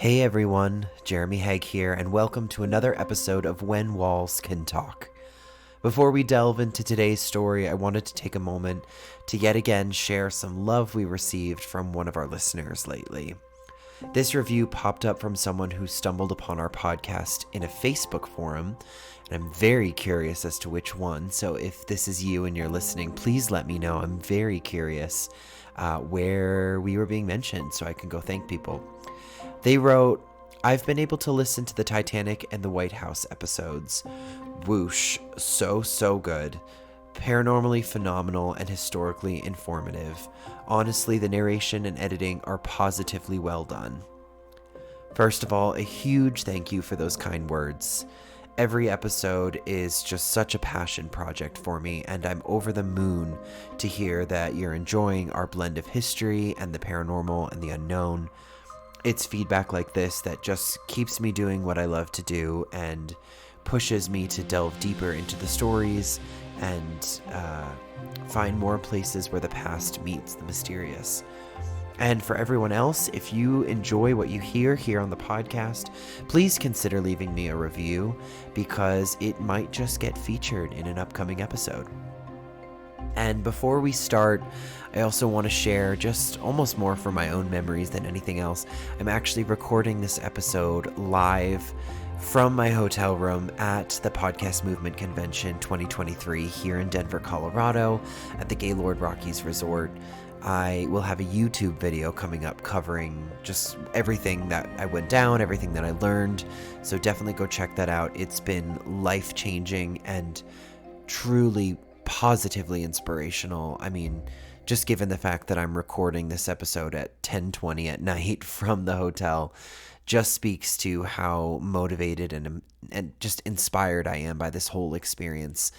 Hey everyone, Jeremy Haig here, and welcome to another episode of When Walls Can Talk. Before we delve into today's story, I wanted to take a moment to yet again share some love we received from one of our listeners lately. This review popped up from someone who stumbled upon our podcast in a Facebook forum, and I'm very curious as to which one, so if this is you and you're listening, please let me know. I'm very curious where we were being mentioned so I can go thank people. They wrote, "I've been able to listen to the Titanic and the White House episodes. Whoosh, so good. Paranormally phenomenal and historically informative. Honestly, the narration and editing are positively well done." First of all, a huge thank you for those kind words. Every episode is just such a passion project for me, and I'm over the moon to hear that you're enjoying our blend of history and the paranormal and the unknown. It's feedback like this that just keeps me doing what I love to do and pushes me to delve deeper into the stories and find more places where the past meets the mysterious. And for everyone else, if you enjoy what you hear here on the podcast, please consider leaving me a review because it might just get featured in an upcoming episode. And before we start, I also want to share just almost more for my own memories than anything else. I'm actually recording this episode live from my hotel room at the Podcast Movement Convention 2023 here in Denver, Colorado at the Gaylord Rockies Resort. I will have a YouTube video coming up covering just everything that I went down, everything that I learned. So definitely go check that out. It's been life-changing and truly positively inspirational. I mean, just given the fact that I'm recording this episode at 10:20 at night from the hotel just speaks to how motivated and just inspired I am by this whole experience,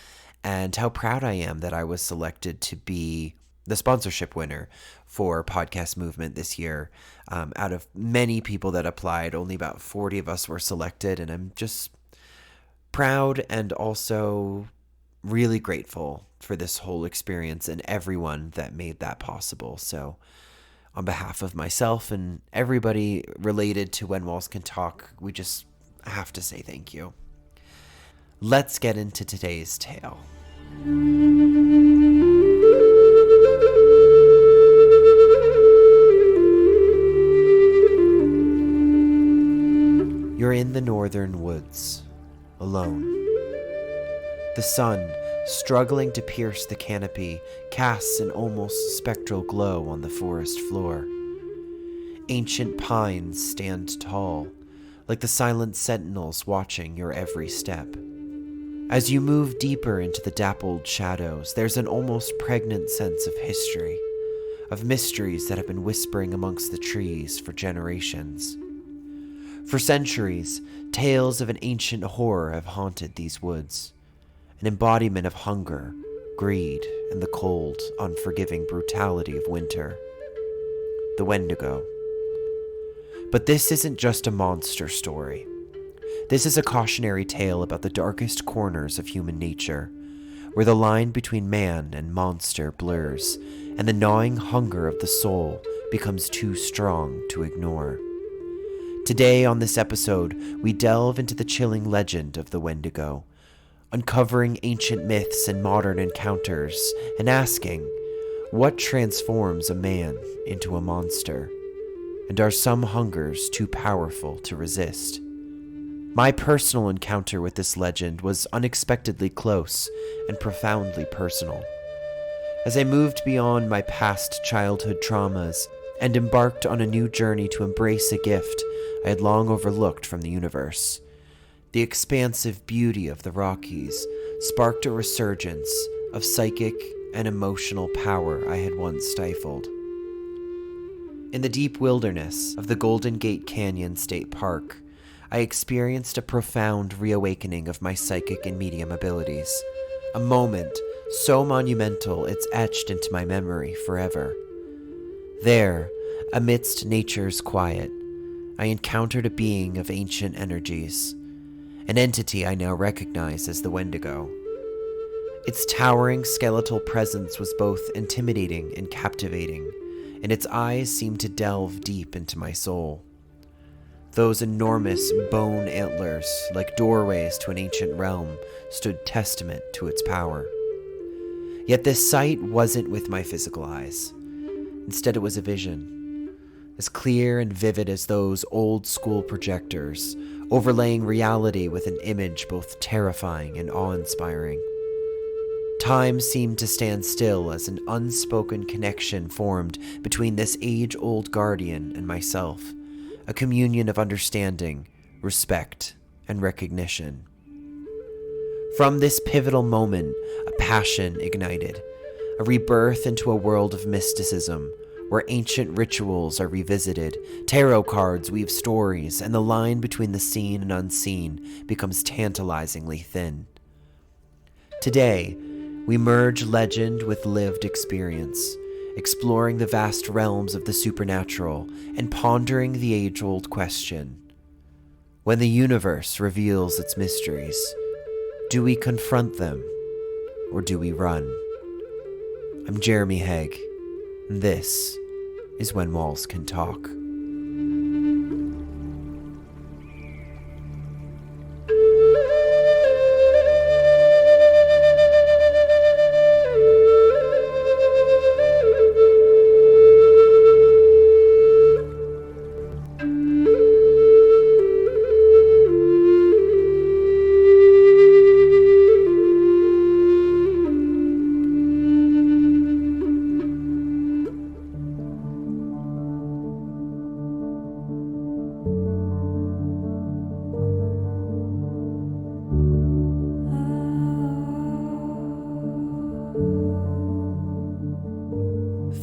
and how proud I am that I was selected to be the sponsorship winner for Podcast Movement this year. Out of many people that applied, only about 40 of us were selected, and I'm just proud and also really grateful for this whole experience and everyone that made that possible. So on behalf of myself and everybody related to When Walls Can Talk, we just have to say thank you. Let's get into today's tale. You're in the northern woods, alone. The sun, struggling to pierce the canopy, casts an almost spectral glow on the forest floor. Ancient pines stand tall, like the silent sentinels watching your every step. As you move deeper into the dappled shadows, there's an almost pregnant sense of history, of mysteries that have been whispering amongst the trees for generations. For centuries, tales of an ancient horror have haunted these woods. An embodiment of hunger, greed, and the cold, unforgiving brutality of winter. The Wendigo. But this isn't just a monster story. This is a cautionary tale about the darkest corners of human nature, where the line between man and monster blurs, and the gnawing hunger of the soul becomes too strong to ignore. Today on this episode, we delve into the chilling legend of the Wendigo, uncovering ancient myths and modern encounters, and asking, what transforms a man into a monster? And are some hungers too powerful to resist? My personal encounter with this legend was unexpectedly close and profoundly personal. As I moved beyond my past childhood traumas and embarked on a new journey to embrace a gift I had long overlooked from the universe, the expansive beauty of the Rockies sparked a resurgence of psychic and emotional power I had once stifled. In the deep wilderness of the Golden Gate Canyon State Park, I experienced a profound reawakening of my psychic and medium abilities, a moment so monumental it's etched into my memory forever. There, amidst nature's quiet, I encountered a being of ancient energies, an entity I now recognize as the Wendigo. Its towering skeletal presence was both intimidating and captivating, and its eyes seemed to delve deep into my soul. Those enormous bone antlers, like doorways to an ancient realm, stood testament to its power. Yet this sight wasn't with my physical eyes. Instead, it was a vision, as clear and vivid as those old-school projectors, overlaying reality with an image both terrifying and awe-inspiring. Time seemed to stand still as an unspoken connection formed between this age-old guardian and myself, a communion of understanding, respect, and recognition. From this pivotal moment, a passion ignited, a rebirth into a world of mysticism, where ancient rituals are revisited, tarot cards weave stories, and the line between the seen and unseen becomes tantalizingly thin. Today, we merge legend with lived experience, exploring the vast realms of the supernatural and pondering the age-old question: when the universe reveals its mysteries, do we confront them or do we run? I'm Jeremy Haig, and this is When Walls Can Talk.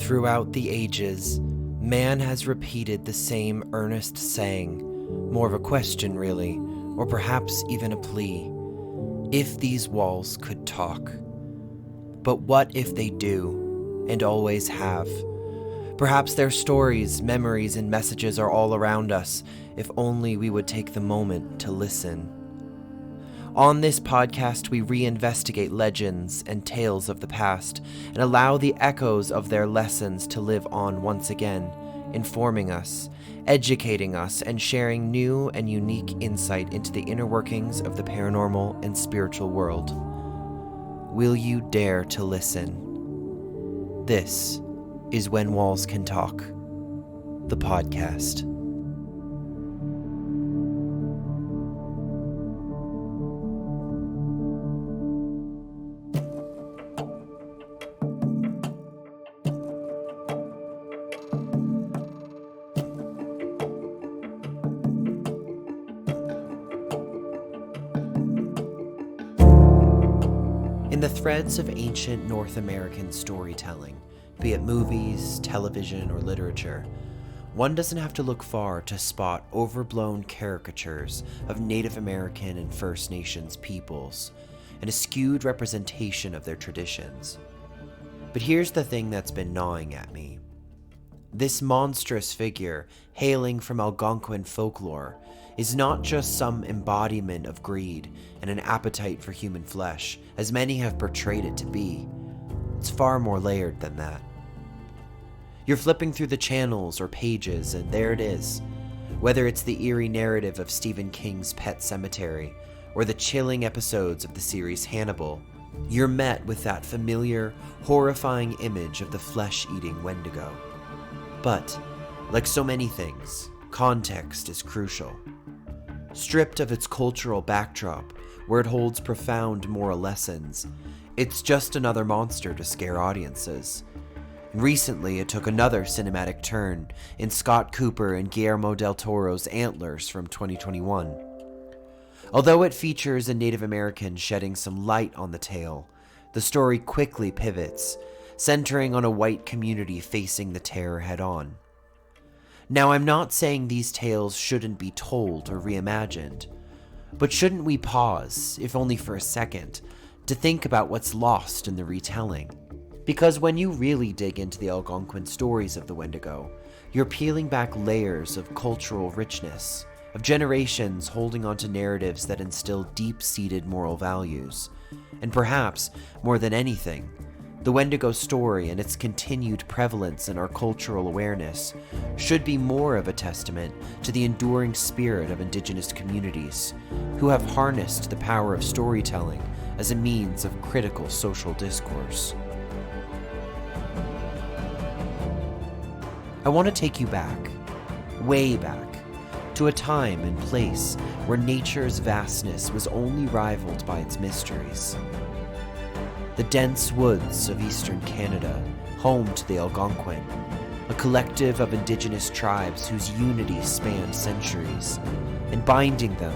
Throughout the ages, man has repeated the same earnest saying, more of a question really, or perhaps even a plea: if these walls could talk. But what if they do, and always have? Perhaps their stories, memories, and messages are all around us, if only we would take the moment to listen. On this podcast, we reinvestigate legends and tales of the past and allow the echoes of their lessons to live on once again, informing us, educating us, and sharing new and unique insight into the inner workings of the paranormal and spiritual world. Will you dare to listen? This is When Walls Can Talk, the podcast. In the threads of ancient North American storytelling, be it movies, television, or literature, one doesn't have to look far to spot overblown caricatures of Native American and First Nations peoples, and a skewed representation of their traditions. But here's the thing that's been gnawing at me. This monstrous figure, hailing from Algonquin folklore, is not just some embodiment of greed and an appetite for human flesh, as many have portrayed it to be. It's far more layered than that. You're flipping through the channels or pages, and there it is. Whether it's the eerie narrative of Stephen King's Pet Sematary, or the chilling episodes of the series Hannibal, you're met with that familiar, horrifying image of the flesh-eating Wendigo. But, like so many things, context is crucial. Stripped of its cultural backdrop, where it holds profound moral lessons, it's just another monster to scare audiences. And recently, it took another cinematic turn in Scott Cooper and Guillermo del Toro's Antlers from 2021. Although it features a Native American shedding some light on the tale, the story quickly pivots, centering on a white community facing the terror head-on. Now, I'm not saying these tales shouldn't be told or reimagined, but shouldn't we pause, if only for a second, to think about what's lost in the retelling? Because when you really dig into the Algonquin stories of the Wendigo, you're peeling back layers of cultural richness, of generations holding onto narratives that instill deep-seated moral values, and perhaps, more than anything, The Wendigo story and its continued prevalence in our cultural awareness should be more of a testament to the enduring spirit of indigenous communities who have harnessed the power of storytelling as a means of critical social discourse. I want to take you back, way back, to a time and place where nature's vastness was only rivaled by its mysteries. The dense woods of eastern Canada, home to the Algonquin, a collective of indigenous tribes whose unity spanned centuries, and binding them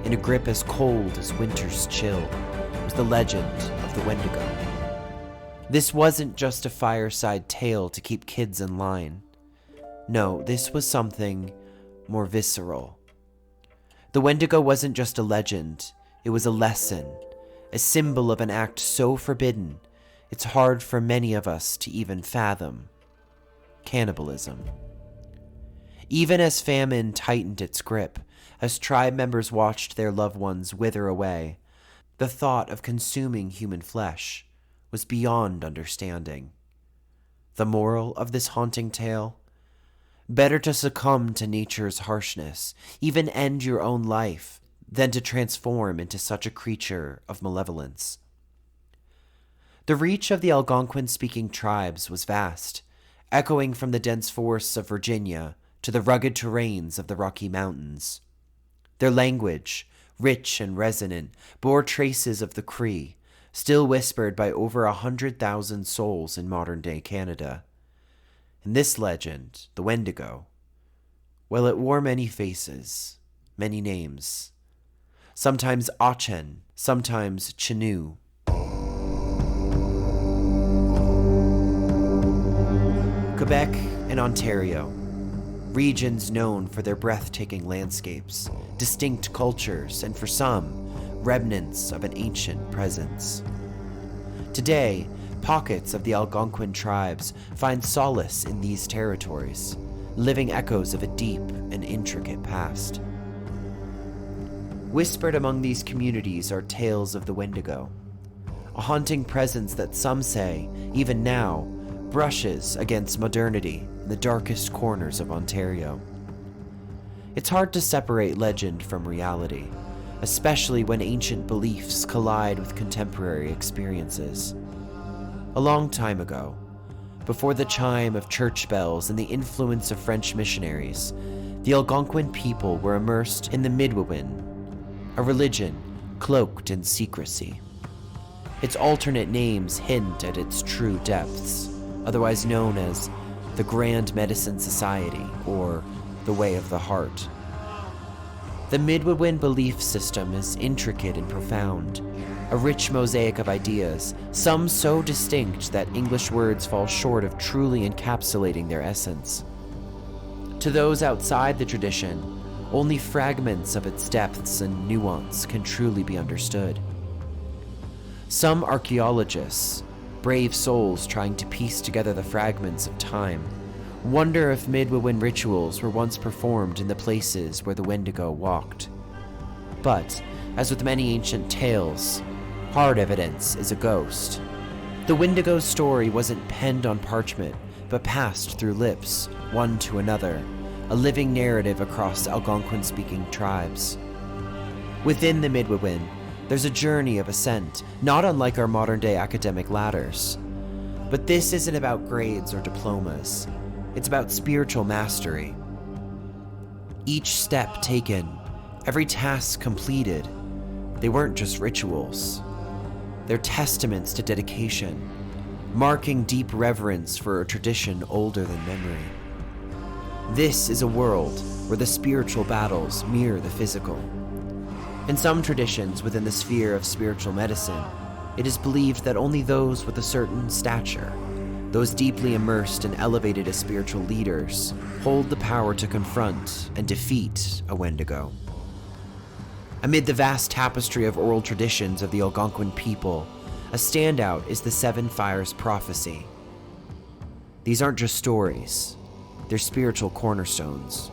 in a grip as cold as winter's chill, was the legend of the Wendigo. This wasn't just a fireside tale to keep kids in line. No, this was something more visceral. The Wendigo wasn't just a legend, it was a lesson, a symbol of an act so forbidden, it's hard for many of us to even fathom: cannibalism. Even as famine tightened its grip, as tribe members watched their loved ones wither away, the thought of consuming human flesh was beyond understanding. The moral of this haunting tale? Better to succumb to nature's harshness, even end your own life, than to transform into such a creature of malevolence. The reach of the Algonquin-speaking tribes was vast, echoing from the dense forests of Virginia to the rugged terrains of the Rocky Mountains. Their language, rich and resonant, bore traces of the Cree, still whispered by over 100,000 souls in modern-day Canada. And this legend, the Wendigo, well, it wore many faces, many names. Sometimes Achen, sometimes Chinu. Quebec and Ontario, regions known for their breathtaking landscapes, distinct cultures, and for some, remnants of an ancient presence. Today, pockets of the Algonquin tribes find solace in these territories, living echoes of a deep and intricate past. Whispered among these communities are tales of the Wendigo, a haunting presence that some say, even now, brushes against modernity in the darkest corners of Ontario. It's hard to separate legend from reality, especially when ancient beliefs collide with contemporary experiences. A long time ago, before the chime of church bells and the influence of French missionaries, the Algonquin people were immersed in the Midewiwin, a religion cloaked in secrecy. Its alternate names hint at its true depths, otherwise known as the Grand Medicine Society or the Way of the Heart. The Midewiwin belief system is intricate and profound, a rich mosaic of ideas, some so distinct that English words fall short of truly encapsulating their essence. To those outside the tradition, only fragments of its depths and nuance can truly be understood. Some archaeologists, brave souls trying to piece together the fragments of time, wonder if Midewiwin rituals were once performed in the places where the Wendigo walked. But, as with many ancient tales, hard evidence is a ghost. The Wendigo's story wasn't penned on parchment, but passed through lips, one to another, a living narrative across Algonquin-speaking tribes. Within the Midewiwin, there's a journey of ascent, not unlike our modern-day academic ladders. But this isn't about grades or diplomas. It's about spiritual mastery. Each step taken, every task completed, they weren't just rituals. They're testaments to dedication, marking deep reverence for a tradition older than memory. This is a world where the spiritual battles mirror the physical. In some traditions within the sphere of spiritual medicine, it is believed that only those with a certain stature, those deeply immersed and elevated as spiritual leaders, hold the power to confront and defeat a Wendigo. Amid the vast tapestry of oral traditions of the Algonquin people, a standout is the Seven Fires prophecy. These aren't just stories, they're spiritual cornerstones.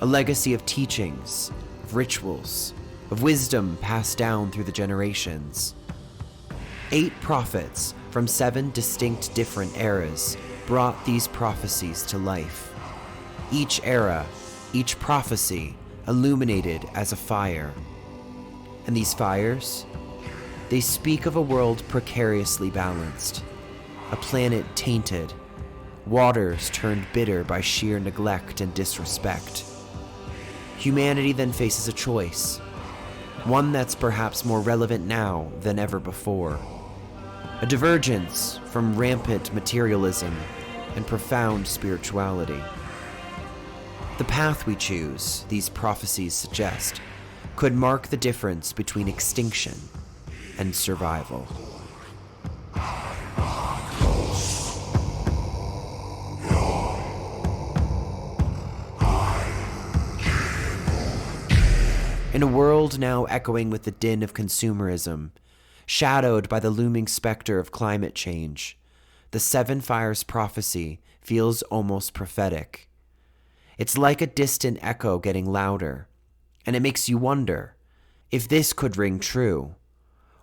A legacy of teachings, of rituals, of wisdom passed down through the generations. 8 prophets from 7 distinct different eras, brought these prophecies to life. Each era, each prophecy, illuminated as a fire. And these fires? They speak of a world precariously balanced, a planet tainted, waters turned bitter by sheer neglect and disrespect. Humanity then faces a choice, one that's perhaps more relevant now than ever before. A divergence from rampant materialism and profound spirituality. The path we choose, these prophecies suggest, could mark the difference between extinction and survival. In a world now echoing with the din of consumerism, shadowed by the looming specter of climate change, the 7 Fires prophecy feels almost prophetic. It's like a distant echo getting louder, and it makes you wonder, if this could ring true,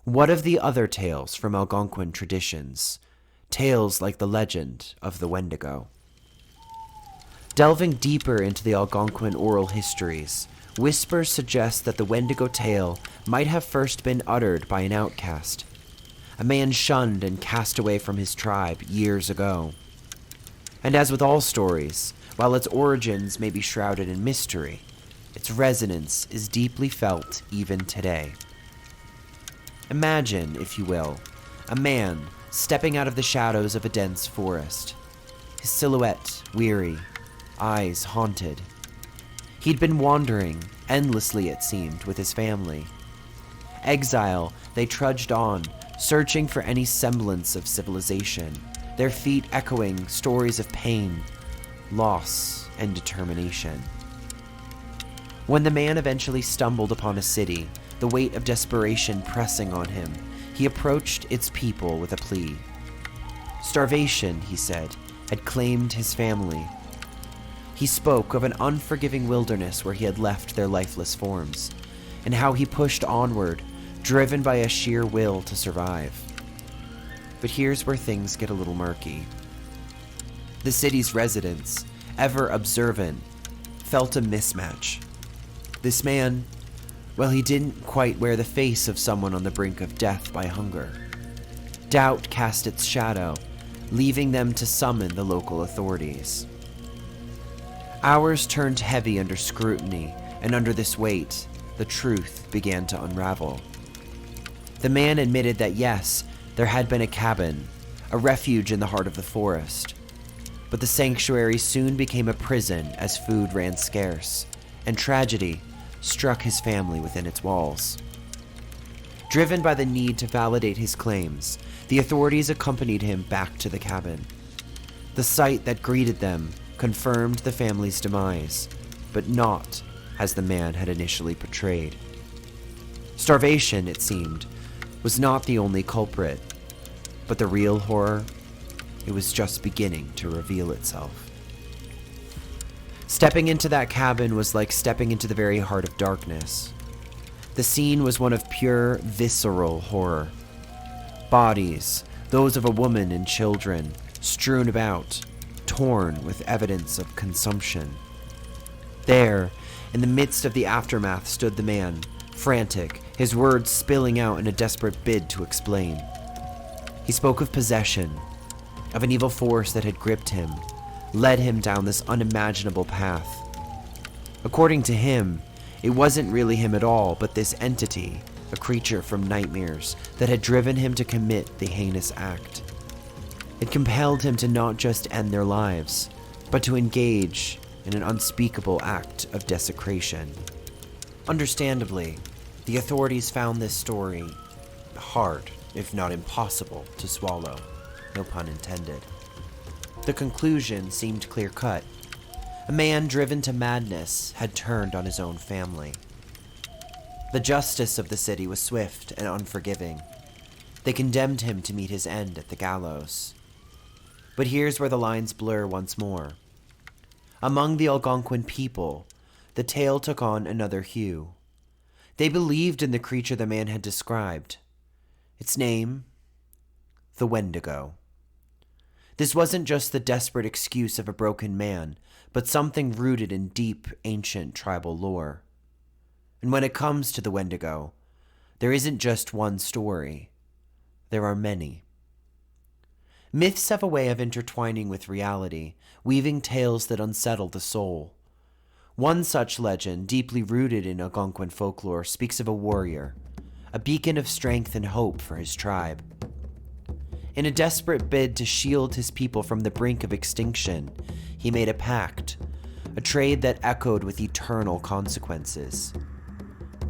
what of the other tales from Algonquin traditions, tales like the legend of the Wendigo? Delving deeper into the Algonquin oral histories, whispers suggest that the Wendigo tale might have first been uttered by an outcast, a man shunned and cast away from his tribe years ago. And as with all stories, while its origins may be shrouded in mystery, its resonance is deeply felt even today. Imagine, if you will, a man stepping out of the shadows of a dense forest, his silhouette weary, eyes haunted. He'd been wandering, endlessly it seemed, with his family. Exile, they trudged on, searching for any semblance of civilization, their feet echoing stories of pain, loss, and determination. When the man eventually stumbled upon a city, the weight of desperation pressing on him, he approached its people with a plea. Starvation, he said, had claimed his family. He spoke of an unforgiving wilderness where he had left their lifeless forms, and how he pushed onward, driven by a sheer will to survive. But here's where things get a little murky. The city's residents, ever observant, felt a mismatch. This man, well, he didn't quite wear the face of someone on the brink of death by hunger. Doubt cast its shadow, leaving them to summon the local authorities. Hours turned heavy under scrutiny, and under this weight, the truth began to unravel. The man admitted that yes, there had been a cabin, a refuge in the heart of the forest, but the sanctuary soon became a prison as food ran scarce, and tragedy struck his family within its walls. Driven by the need to validate his claims, the authorities accompanied him back to the cabin. The sight that greeted them confirmed the family's demise, but not as the man had initially portrayed. Starvation, it seemed, was not the only culprit, but the real horror, it was just beginning to reveal itself. Stepping into that cabin was like stepping into the very heart of darkness. The scene was one of pure, visceral horror. Bodies, those of a woman and children, strewn about, torn with evidence of consumption. There, in the midst of the aftermath, stood the man, frantic, his words spilling out in a desperate bid to explain. He spoke of possession, of an evil force that had gripped him, led him down this unimaginable path. According to him, it wasn't really him at all, but this entity, a creature from nightmares, that had driven him to commit the heinous act. It compelled him to not just end their lives, but to engage in an unspeakable act of desecration. Understandably, the authorities found this story hard, if not impossible, to swallow. No pun intended. The conclusion seemed clear-cut. A man driven to madness had turned on his own family. The justice of the city was swift and unforgiving. They condemned him to meet his end at the gallows. But here's where the lines blur once more. Among the Algonquin people, the tale took on another hue. They believed in the creature the man had described. Its name, the Wendigo. This wasn't just the desperate excuse of a broken man, but something rooted in deep, ancient tribal lore. And when it comes to the Wendigo, there isn't just one story. There are many. Myths have a way of intertwining with reality, weaving tales that unsettle the soul. One such legend, deeply rooted in Algonquin folklore, speaks of a warrior, a beacon of strength and hope for his tribe. In a desperate bid to shield his people from the brink of extinction, he made a pact, a trade that echoed with eternal consequences.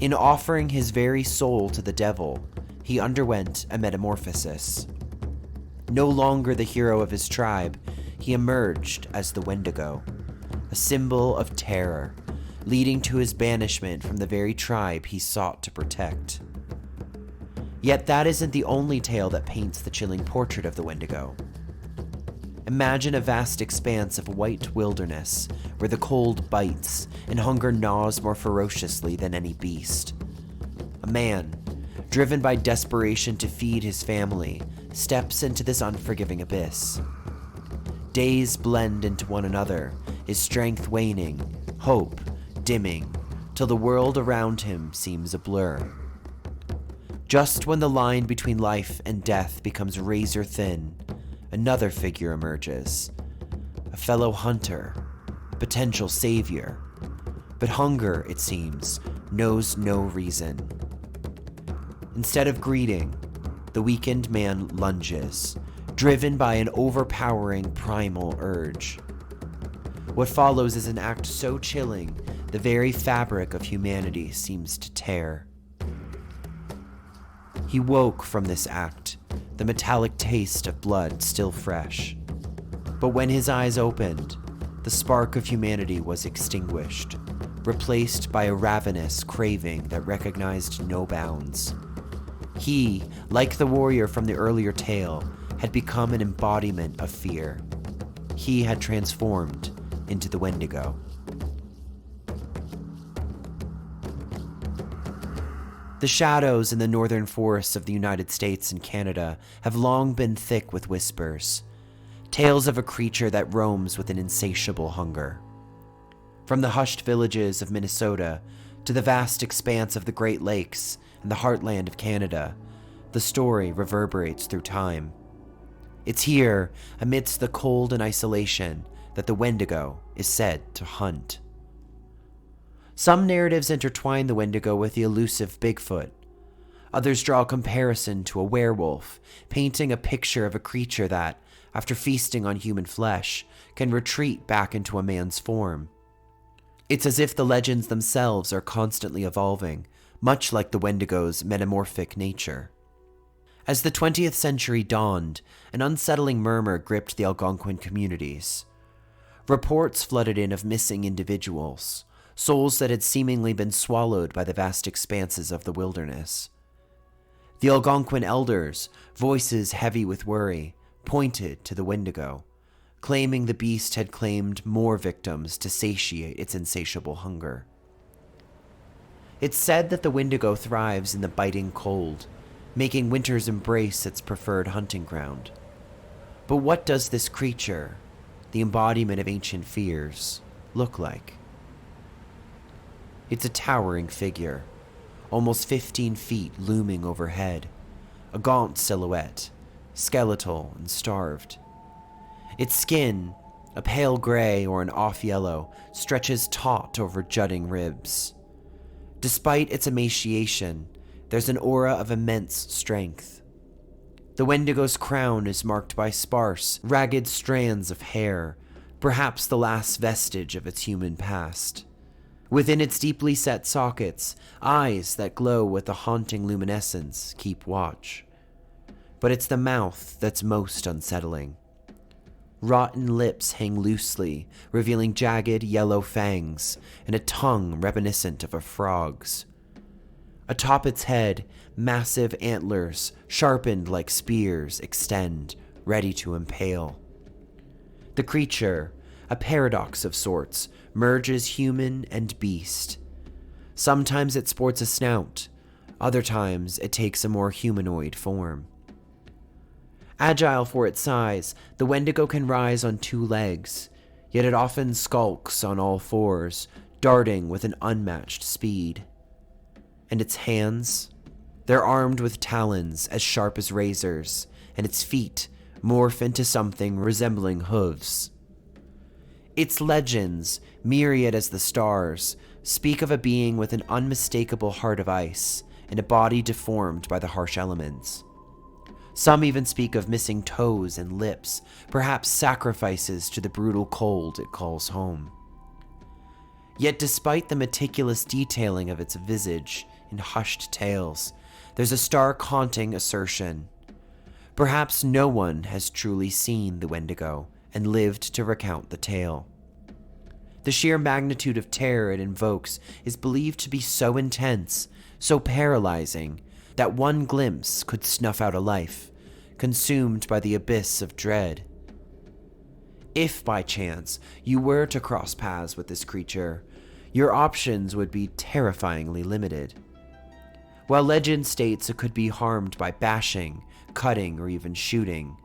In offering his very soul to the devil, he underwent a metamorphosis. No longer the hero of his tribe, he emerged as the Wendigo, a symbol of terror, leading to his banishment from the very tribe he sought to protect. Yet that isn't the only tale that paints the chilling portrait of the Wendigo. Imagine a vast expanse of white wilderness where the cold bites and hunger gnaws more ferociously than any beast. A man, driven by desperation to feed his family, steps into this unforgiving abyss. Days blend into one another, his strength waning, hope dimming, till the world around him seems a blur. Just when the line between life and death becomes razor thin, another figure emerges, a fellow hunter, a potential savior. But hunger, it seems, knows no reason. Instead of greeting, the weakened man lunges, driven by an overpowering primal urge. What follows is an act so chilling, the very fabric of humanity seems to tear. He woke from this act, the metallic taste of blood still fresh. But when his eyes opened, the spark of humanity was extinguished, replaced by a ravenous craving that recognized no bounds. He, like the warrior from the earlier tale, had become an embodiment of fear. He had transformed into the Wendigo. The shadows in the northern forests of the United States and Canada have long been thick with whispers, tales of a creature that roams with an insatiable hunger. From the hushed villages of Minnesota to the vast expanse of the Great Lakes and the heartland of Canada, the story reverberates through time. It's here, amidst the cold and isolation, that the Wendigo is said to hunt. Some narratives intertwine the Wendigo with the elusive Bigfoot. Others draw a comparison to a werewolf, painting a picture of a creature that, after feasting on human flesh, can retreat back into a man's form. It's as if the legends themselves are constantly evolving, much like the Wendigo's metamorphic nature. As the 20th century dawned, an unsettling murmur gripped the Algonquin communities. Reports flooded in of missing individuals, souls that had seemingly been swallowed by the vast expanses of the wilderness. The Algonquin elders, voices heavy with worry, pointed to the Wendigo, claiming the beast had claimed more victims to satiate its insatiable hunger. It's said that the Wendigo thrives in the biting cold, making winter's embrace its preferred hunting ground. But what does this creature, the embodiment of ancient fears, look like? It's a towering figure, almost 15 feet looming overhead, a gaunt silhouette, skeletal and starved. Its skin, a pale gray or an off-yellow, stretches taut over jutting ribs. Despite its emaciation, there's an aura of immense strength. The Wendigo's crown is marked by sparse, ragged strands of hair, perhaps the last vestige of its human past. Within its deeply set sockets, eyes that glow with a haunting luminescence keep watch. But it's the mouth that's most unsettling. Rotten lips hang loosely, revealing jagged yellow fangs, and a tongue reminiscent of a frog's. Atop its head, massive antlers, sharpened like spears, extend, ready to impale. The creature, a paradox of sorts, merges human and beast. Sometimes it sports a snout, other times it takes a more humanoid form. Agile for its size, the Wendigo can rise on 2 legs, yet it often skulks on all 4s, darting with an unmatched speed. And its hands? They're armed with talons as sharp as razors, and its feet morph into something resembling hooves. Its legends, myriad as the stars, speak of a being with an unmistakable heart of ice and a body deformed by the harsh elements. Some even speak of missing toes and lips, perhaps sacrifices to the brutal cold it calls home. Yet despite the meticulous detailing of its visage in hushed tales, there's a stark, haunting assertion. Perhaps no one has truly seen the Wendigo and lived to recount the tale. The sheer magnitude of terror it invokes is believed to be so intense, so paralyzing, that one glimpse could snuff out a life, consumed by the abyss of dread. If by chance you were to cross paths with this creature, your options would be terrifyingly limited. While legend states it could be harmed by bashing, cutting, or even shooting,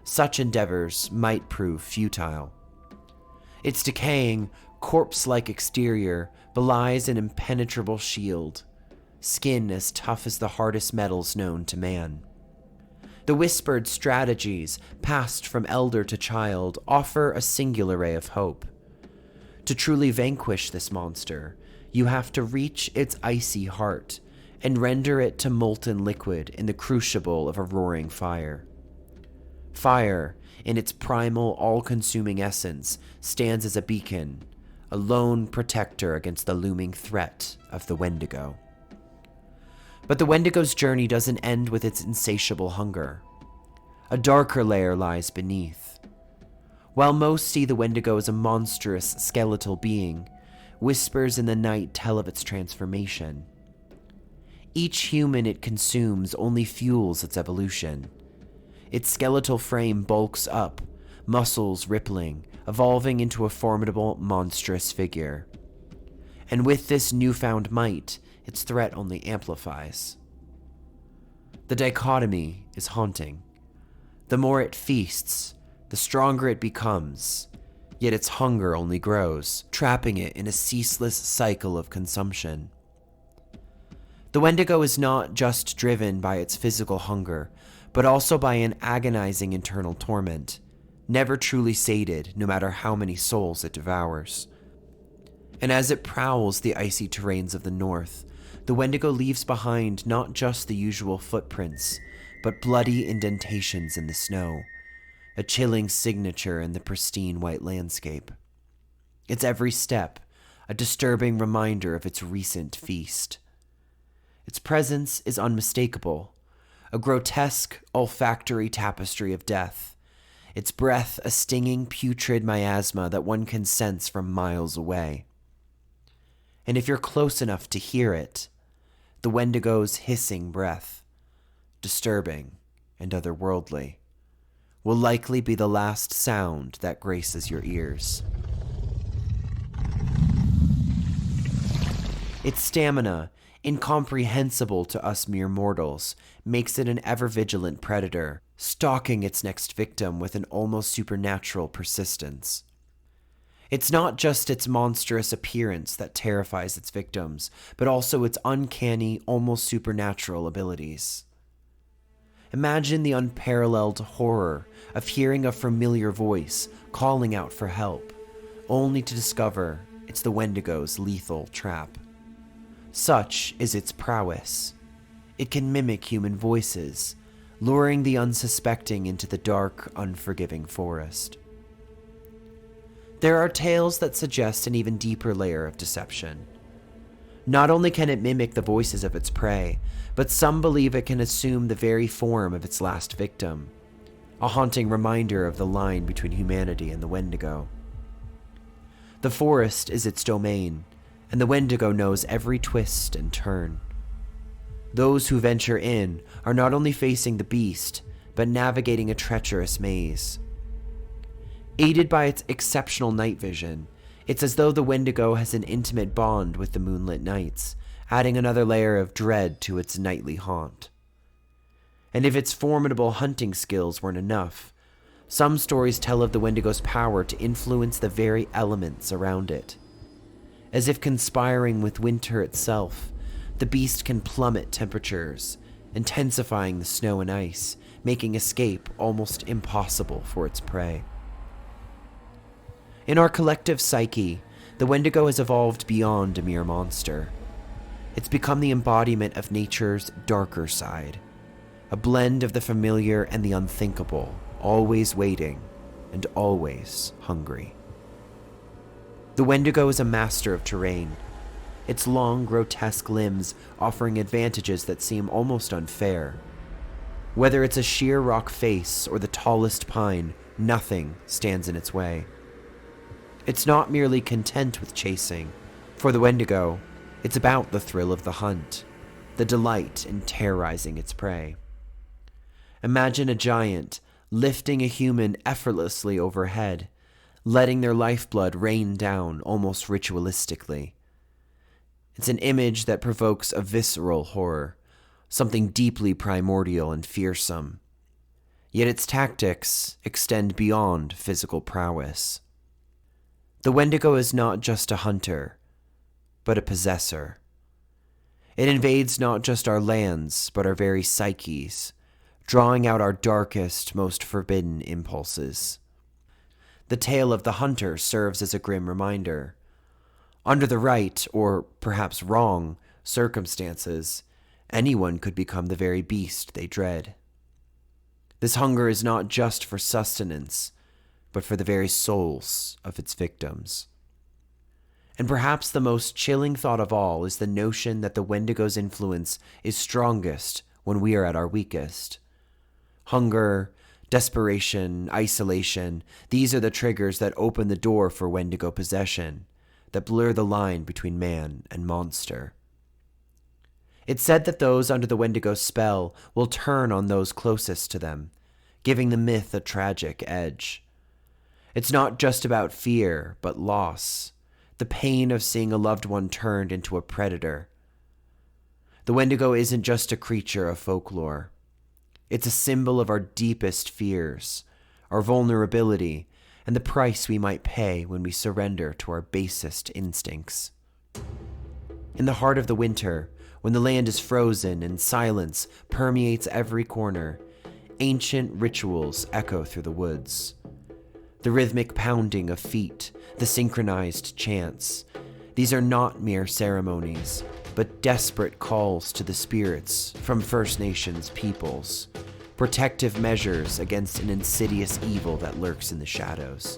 such endeavors might prove futile. Its decaying, corpse-like exterior belies an impenetrable shield, skin as tough as the hardest metals known to man. The whispered strategies, passed from elder to child, offer a singular ray of hope. To truly vanquish this monster, you have to reach its icy heart and render it to molten liquid in the crucible of a roaring fire. Fire, in its primal, all-consuming essence, stands as a beacon, a lone protector against the looming threat of the Wendigo. But the Wendigo's journey doesn't end with its insatiable hunger. A darker layer lies beneath. While most see the Wendigo as a monstrous, skeletal being, whispers in the night tell of its transformation. Each human it consumes only fuels its evolution. Its skeletal frame bulks up, muscles rippling, evolving into a formidable, monstrous figure. And with this newfound might, its threat only amplifies. The dichotomy is haunting. The more it feasts, the stronger it becomes, yet its hunger only grows, trapping it in a ceaseless cycle of consumption. The Wendigo is not just driven by its physical hunger, but also by an agonizing internal torment, never truly sated no matter how many souls it devours. And as it prowls the icy terrains of the north, the Wendigo leaves behind not just the usual footprints, but bloody indentations in the snow, a chilling signature in the pristine white landscape. Its every step, a disturbing reminder of its recent feast. Its presence is unmistakable, a grotesque, olfactory tapestry of death, its breath a stinging, putrid miasma that one can sense from miles away. And if you're close enough to hear it, the Wendigo's hissing breath, disturbing and otherworldly, will likely be the last sound that graces your ears. Its stamina, incomprehensible to us mere mortals, makes it an ever-vigilant predator, stalking its next victim with an almost supernatural persistence. It's not just its monstrous appearance that terrifies its victims, but also its uncanny, almost supernatural abilities. Imagine the unparalleled horror of hearing a familiar voice calling out for help, only to discover it's the Wendigo's lethal trap. Such is its prowess. It can mimic human voices, luring the unsuspecting into the dark, unforgiving forest. There are tales that suggest an even deeper layer of deception. Not only can it mimic the voices of its prey, but some believe it can assume the very form of its last victim, a haunting reminder of the line between humanity and the Wendigo. The forest is its domain, and the Wendigo knows every twist and turn. Those who venture in are not only facing the beast, but navigating a treacherous maze. Aided by its exceptional night vision, it's as though the Wendigo has an intimate bond with the moonlit nights, adding another layer of dread to its nightly haunt. And if its formidable hunting skills weren't enough, some stories tell of the Wendigo's power to influence the very elements around it. As if conspiring with winter itself, the beast can plummet temperatures, intensifying the snow and ice, making escape almost impossible for its prey. In our collective psyche, the Wendigo has evolved beyond a mere monster. It's become the embodiment of nature's darker side, a blend of the familiar and the unthinkable, always waiting and always hungry. The Wendigo is a master of terrain, its long, grotesque limbs offering advantages that seem almost unfair. Whether it's a sheer rock face or the tallest pine, nothing stands in its way. It's not merely content with chasing. For the Wendigo, it's about the thrill of the hunt, the delight in terrorizing its prey. Imagine a giant lifting a human effortlessly overhead, letting their lifeblood rain down almost ritualistically. It's an image that provokes a visceral horror, something deeply primordial and fearsome. Yet its tactics extend beyond physical prowess. The Wendigo is not just a hunter, but a possessor. It invades not just our lands, but our very psyches, drawing out our darkest, most forbidden impulses. The tale of the hunter serves as a grim reminder. Under the right, or perhaps wrong, circumstances, anyone could become the very beast they dread. This hunger is not just for sustenance, but for the very souls of its victims. And perhaps the most chilling thought of all is the notion that the Wendigo's influence is strongest when we are at our weakest. Hunger, desperation, isolation, these are the triggers that open the door for Wendigo possession, that blur the line between man and monster. It's said that those under the Wendigo's spell will turn on those closest to them, giving the myth a tragic edge. It's not just about fear, but loss, the pain of seeing a loved one turned into a predator. The Wendigo isn't just a creature of folklore. It's a symbol of our deepest fears, our vulnerability, and the price we might pay when we surrender to our basest instincts. In the heart of the winter, when the land is frozen and silence permeates every corner, ancient rituals echo through the woods. The rhythmic pounding of feet, the synchronized chants. These are not mere ceremonies, but desperate calls to the spirits from First Nations peoples, protective measures against an insidious evil that lurks in the shadows.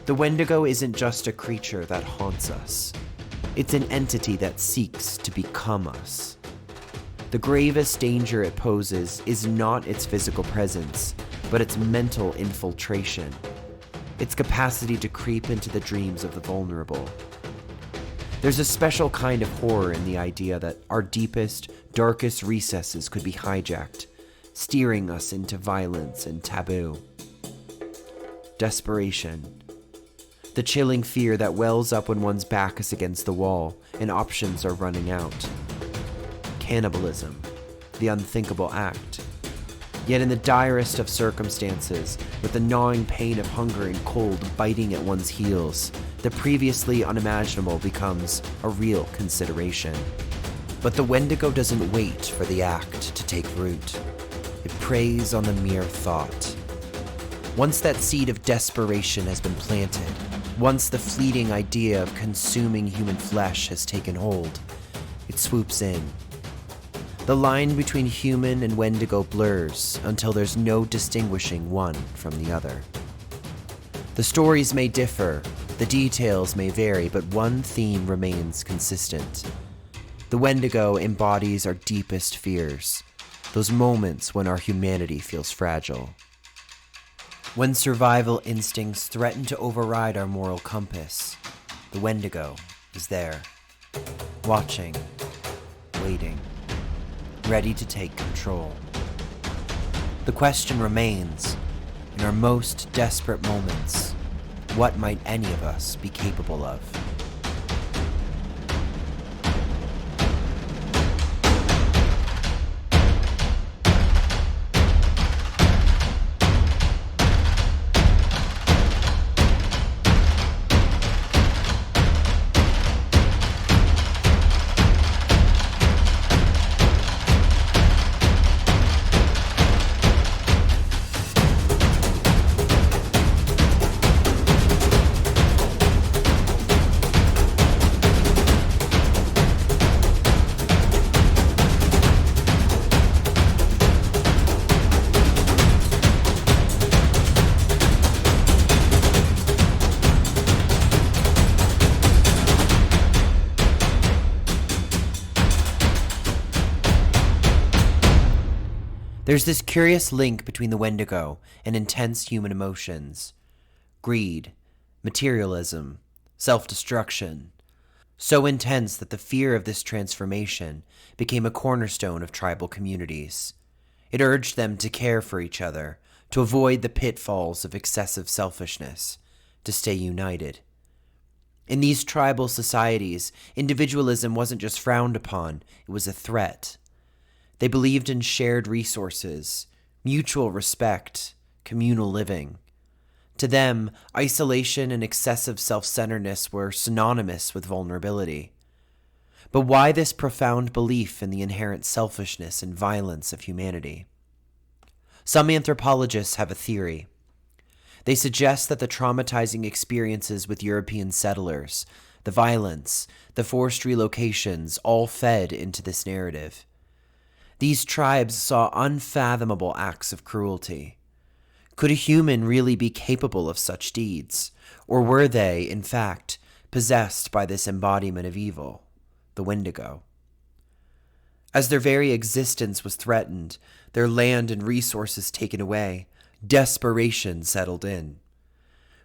The Wendigo isn't just a creature that haunts us. It's an entity that seeks to become us. The gravest danger it poses is not its physical presence, but its mental infiltration, its capacity to creep into the dreams of the vulnerable. There's a special kind of horror in the idea that our deepest, darkest recesses could be hijacked, steering us into violence and taboo. Desperation. The chilling fear that wells up when one's back is against the wall and options are running out. Cannibalism. The unthinkable act. Yet in the direst of circumstances, with the gnawing pain of hunger and cold biting at one's heels, the previously unimaginable becomes a real consideration. But the Wendigo doesn't wait for the act to take root. It preys on the mere thought. Once that seed of desperation has been planted, once the fleeting idea of consuming human flesh has taken hold, it swoops in. The line between human and Wendigo blurs until there's no distinguishing one from the other. The stories may differ, the details may vary, but one theme remains consistent. The Wendigo embodies our deepest fears, those moments when our humanity feels fragile. When survival instincts threaten to override our moral compass, the Wendigo is there, watching, waiting, ready to take control. The question remains, in our most desperate moments, what might any of us be capable of? There's this curious link between the Wendigo and intense human emotions: greed, materialism, self-destruction. So intense that the fear of this transformation became a cornerstone of tribal communities. It urged them to care for each other, to avoid the pitfalls of excessive selfishness, to stay united. In these tribal societies, individualism wasn't just frowned upon, it was a threat. They believed in shared resources, mutual respect, communal living. To them, isolation and excessive self-centeredness were synonymous with vulnerability. But why this profound belief in the inherent selfishness and violence of humanity? Some anthropologists have a theory. They suggest that the traumatizing experiences with European settlers, the violence, the forced relocations, all fed into this narrative. These tribes saw unfathomable acts of cruelty. Could a human really be capable of such deeds? Or were they, in fact, possessed by this embodiment of evil, the Wendigo? As their very existence was threatened, their land and resources taken away, desperation settled in.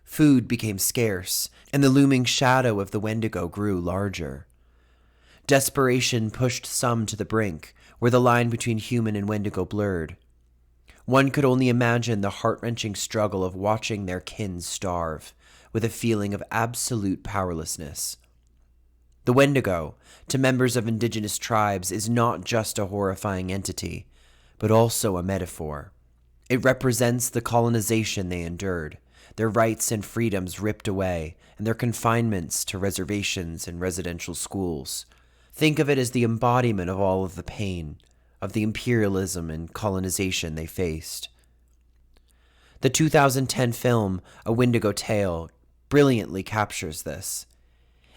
Food became scarce, and the looming shadow of the Wendigo grew larger. Desperation pushed some to the brink, where the line between human and Wendigo blurred. One could only imagine the heart-wrenching struggle of watching their kin starve, with a feeling of absolute powerlessness. The Wendigo, to members of indigenous tribes, is not just a horrifying entity, but also a metaphor. It represents the colonization they endured, their rights and freedoms ripped away, and their confinements to reservations and residential schools. Think of it as the embodiment of all of the pain, of the imperialism and colonization they faced. The 2010 film, A Wendigo Tale, brilliantly captures this.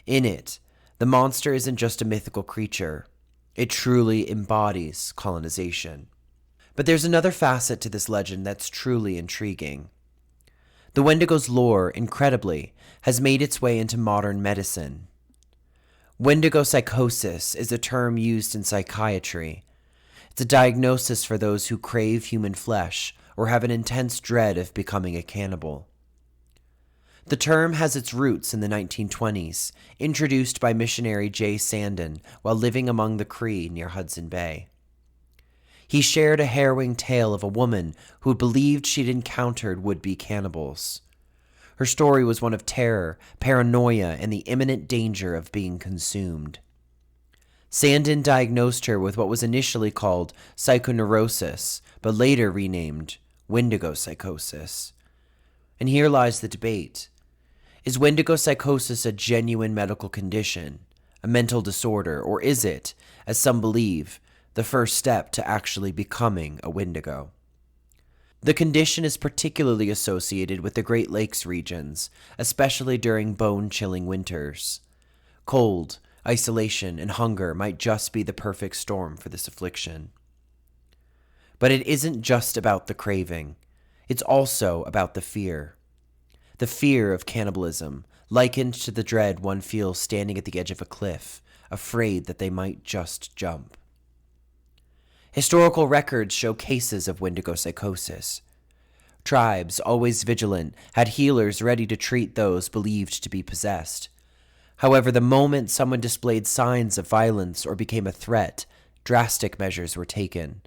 In it, the monster isn't just a mythical creature. It truly embodies colonization. But there's another facet to this legend that's truly intriguing. The Wendigo's lore, incredibly, has made its way into modern medicine. Wendigo psychosis is a term used in psychiatry. It's a diagnosis for those who crave human flesh or have an intense dread of becoming a cannibal. The term has its roots in the 1920s, introduced by missionary J. Sandon while living among the Cree near Hudson Bay. He shared a harrowing tale of a woman who believed she'd encountered would-be cannibals. Her story was one of terror, paranoia, and the imminent danger of being consumed. Sandon diagnosed her with what was initially called psychoneurosis, but later renamed Wendigo psychosis. And here lies the debate. Is Wendigo psychosis a genuine medical condition, a mental disorder, or is it, as some believe, the first step to actually becoming a Wendigo? The condition is particularly associated with the Great Lakes regions, especially during bone-chilling winters. Cold, isolation, and hunger might just be the perfect storm for this affliction. But it isn't just about the craving. It's also about the fear. The fear of cannibalism, likened to the dread one feels standing at the edge of a cliff, afraid that they might just jump. Historical records show cases of Wendigo psychosis. Tribes, always vigilant, had healers ready to treat those believed to be possessed. However, the moment someone displayed signs of violence or became a threat, drastic measures were taken,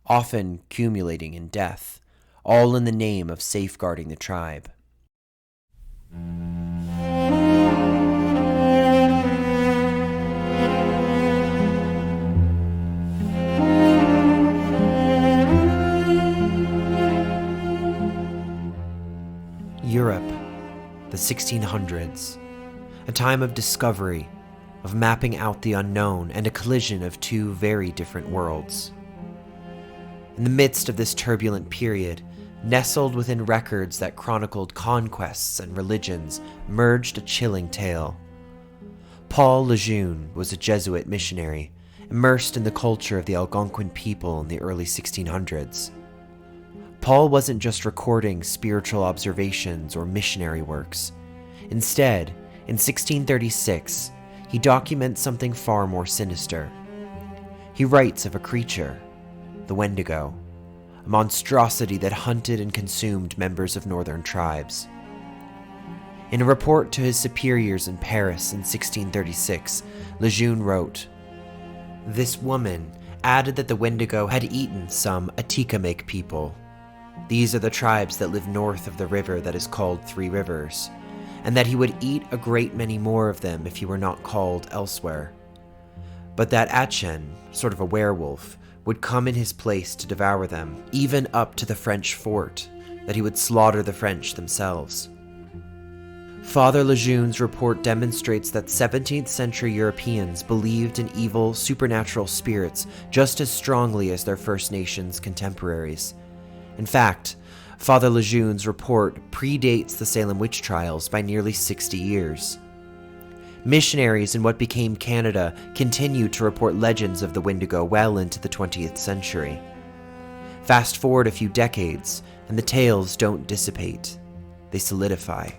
often culminating in death, all in the name of safeguarding the tribe. Europe, the 1600s, a time of discovery, of mapping out the unknown, and a collision of two very different worlds. In the midst of this turbulent period, nestled within records that chronicled conquests and religions, merged a chilling tale. Paul Lejeune was a Jesuit missionary, immersed in the culture of the Algonquin people in the early 1600s. Paul wasn't just recording spiritual observations or missionary works. Instead, in 1636, he documents something far more sinister. He writes of a creature, the Wendigo, a monstrosity that hunted and consumed members of northern tribes. In a report to his superiors in Paris in 1636, Lejeune wrote, "This woman added that the Wendigo had eaten some Atikamekw people. These are the tribes that live north of the river that is called Three Rivers, and that he would eat a great many more of them if he were not called elsewhere. But that Achen, sort of a werewolf, would come in his place to devour them, even up to the French fort, that he would slaughter the French themselves." Father Lejeune's report demonstrates that 17th century Europeans believed in evil, supernatural spirits just as strongly as their First Nations contemporaries. In fact, Father Lejeune's report predates the Salem witch trials by nearly 60 years. Missionaries in what became Canada continued to report legends of the Wendigo well into the 20th century. Fast forward a few decades, and the tales don't dissipate. They solidify.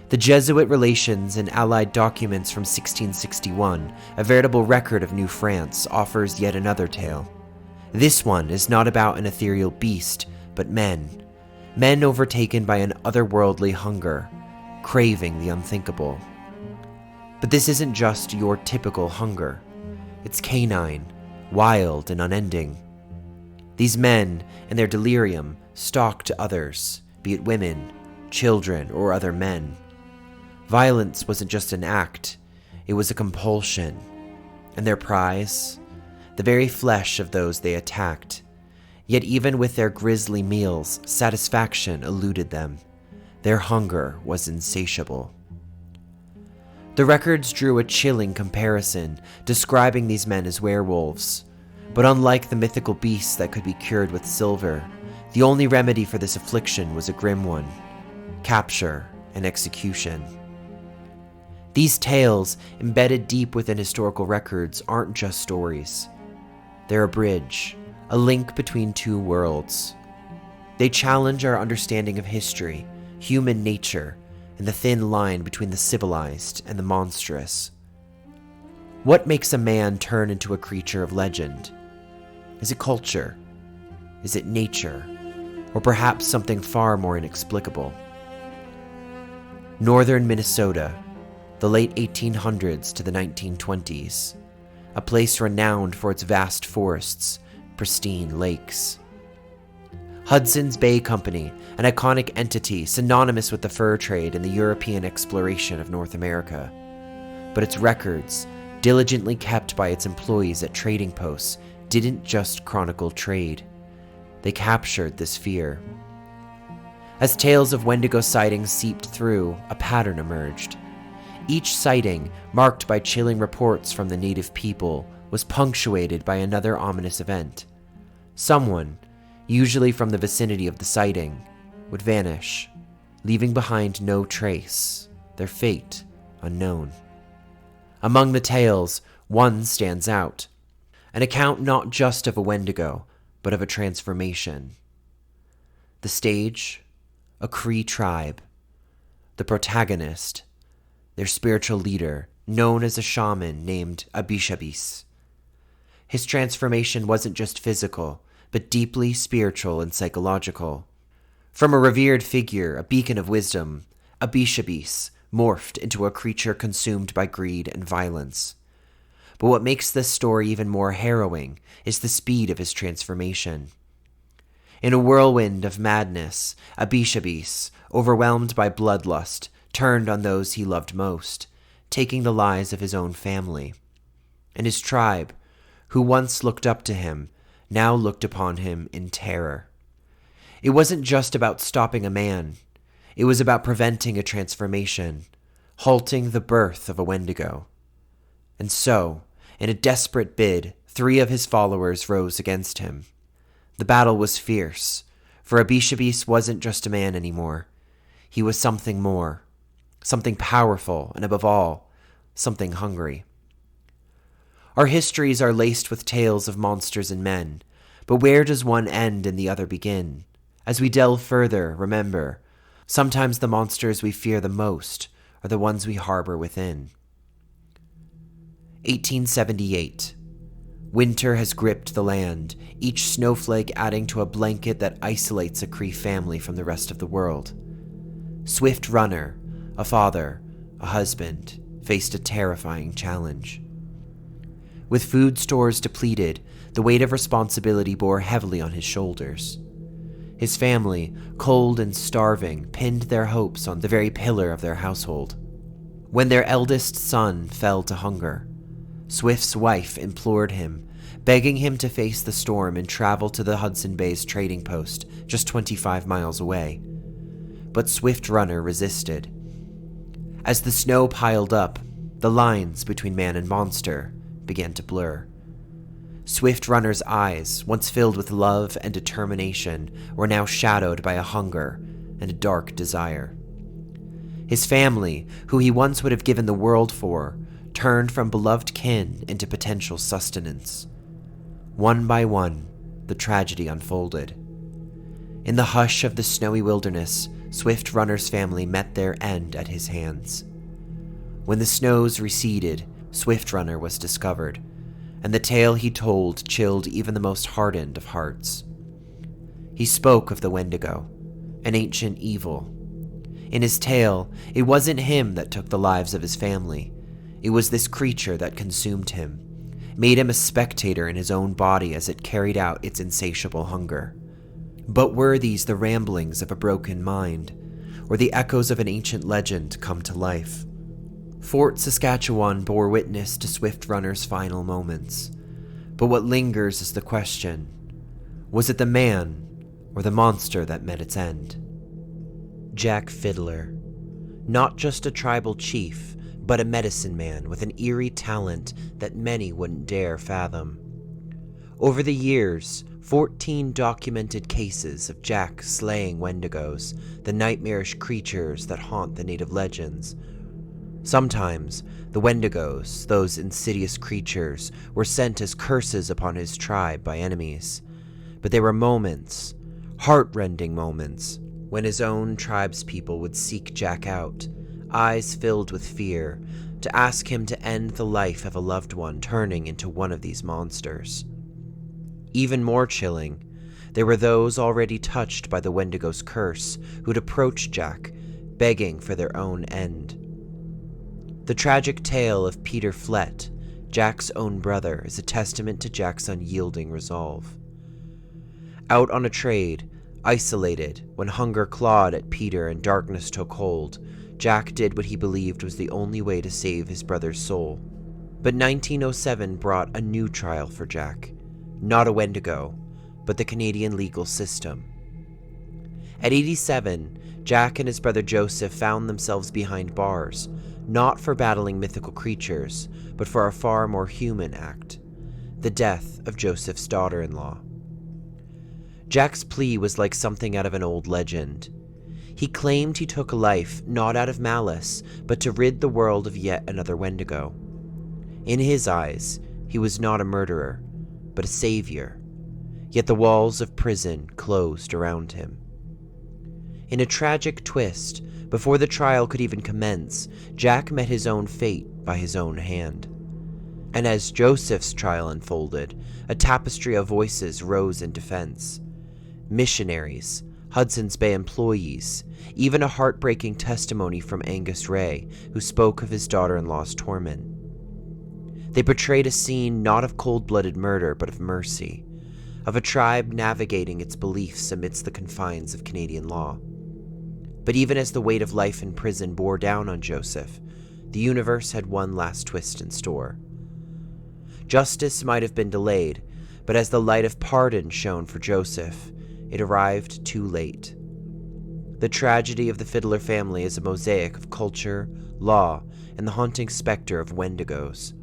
The Jesuit relations and Allied documents from 1661, a veritable record of New France, offers yet another tale. This one is not about an ethereal beast, but men overtaken by an otherworldly hunger, craving the unthinkable. But this isn't just your typical hunger. It's canine, wild, and unending. These men, in their delirium, stalked others, be it women, children, or other men. Violence wasn't just an act, it was a compulsion. And their prize? The very flesh of those they attacked. Yet even with their grisly meals, satisfaction eluded them. Their hunger was insatiable. The records drew a chilling comparison, describing these men as werewolves. But unlike the mythical beasts that could be cured with silver, the only remedy for this affliction was a grim one: capture and execution. These tales, embedded deep within historical records, aren't just stories. They're a bridge, a link between two worlds. They challenge our understanding of history, human nature, and the thin line between the civilized and the monstrous. What makes a man turn into a creature of legend? Is it culture? Is it nature? Or perhaps something far more inexplicable? Northern Minnesota, the late 1800s to the 1920s, a place renowned for its vast forests, pristine lakes. Hudson's Bay Company, an iconic entity synonymous with the fur trade and the European exploration of North America. But its records, diligently kept by its employees at trading posts, didn't just chronicle trade. They captured this fear. As tales of Wendigo sightings seeped through, a pattern emerged. Each sighting, marked by chilling reports from the native people, was punctuated by another ominous event. Someone, usually from the vicinity of the sighting, would vanish, leaving behind no trace, their fate unknown. Among the tales, one stands out, an account not just of a Wendigo, but of a transformation. The stage, a Cree tribe. The protagonist, their spiritual leader, known as a shaman named Abishabis. His transformation wasn't just physical, but deeply spiritual and psychological. From a revered figure, a beacon of wisdom, Abishabis morphed into a creature consumed by greed and violence. But what makes this story even more harrowing is the speed of his transformation. In a whirlwind of madness, Abishabis, overwhelmed by bloodlust, turned on those he loved most, taking the lives of his own family. And his tribe, who once looked up to him, now looked upon him in terror. It wasn't just about stopping a man. It was about preventing a transformation, halting the birth of a Wendigo. And so, in a desperate bid, 3 of his followers rose against him. The battle was fierce, for Abishabis wasn't just a man anymore. He was something more, something powerful, and above all, something hungry. Our histories are laced with tales of monsters and men, but where does one end and the other begin? As we delve further, remember, sometimes the monsters we fear the most are the ones we harbor within. 1878. Winter has gripped the land, each snowflake adding to a blanket that isolates a Cree family from the rest of the world. Swift Runner, a father, a husband, faced a terrifying challenge. With food stores depleted, the weight of responsibility bore heavily on his shoulders. His family, cold and starving, pinned their hopes on the very pillar of their household. When their eldest son fell to hunger, Swift's wife implored him, begging him to face the storm and travel to the Hudson Bay's trading post, just 25 miles away. But Swift Runner resisted. As the snow piled up, the lines between man and monster began to blur. Swift Runner's eyes, once filled with love and determination, were now shadowed by a hunger and a dark desire. His family, who he once would have given the world for, turned from beloved kin into potential sustenance. One by one, the tragedy unfolded. In the hush of the snowy wilderness, Swift Runner's family met their end at his hands. When the snows receded, Swift Runner was discovered, and the tale he told chilled even the most hardened of hearts. He spoke of the Wendigo, an ancient evil. In his tale, it wasn't him that took the lives of his family. It was this creature that consumed him, made him a spectator in his own body as it carried out its insatiable hunger. But were these the ramblings of a broken mind, or the echoes of an ancient legend come to life? Fort Saskatchewan bore witness to Swift Runner's final moments. But what lingers is the question: was it the man or the monster that met its end? Jack Fiddler. Not just a tribal chief, but a medicine man with an eerie talent that many wouldn't dare fathom. Over the years, 14 documented cases of Jack slaying Wendigos, the nightmarish creatures that haunt the native legends. Sometimes, the Wendigos, those insidious creatures, were sent as curses upon his tribe by enemies. But there were moments, heart-rending moments, when his own tribespeople would seek Jack out, eyes filled with fear, to ask him to end the life of a loved one turning into one of these monsters. Even more chilling, there were those already touched by the Wendigo's curse who'd approach Jack, begging for their own end. The tragic tale of Peter Flett, Jack's own brother, is a testament to Jack's unyielding resolve. Out on a trade, isolated, when hunger clawed at Peter and darkness took hold, Jack did what he believed was the only way to save his brother's soul. But 1907 brought a new trial for Jack. Not a Wendigo, but the Canadian legal system. At 87, Jack and his brother Joseph found themselves behind bars, not for battling mythical creatures, but for a far more human act: the death of Joseph's daughter-in-law. Jack's plea was like something out of an old legend. He claimed he took a life not out of malice, but to rid the world of yet another Wendigo. In his eyes, he was not a murderer, but a savior, yet the walls of prison closed around him. In a tragic twist, before the trial could even commence, Jack met his own fate by his own hand. And as Joseph's trial unfolded, a tapestry of voices rose in defense. Missionaries, Hudson's Bay employees, even a heartbreaking testimony from Angus Ray, who spoke of his daughter-in-law's torment. They portrayed a scene not of cold-blooded murder, but of mercy, of a tribe navigating its beliefs amidst the confines of Canadian law. But even as the weight of life in prison bore down on Joseph, the universe had one last twist in store. Justice might have been delayed, but as the light of pardon shone for Joseph, it arrived too late. The tragedy of the Fiddler family is a mosaic of culture, law, and the haunting specter of Wendigos.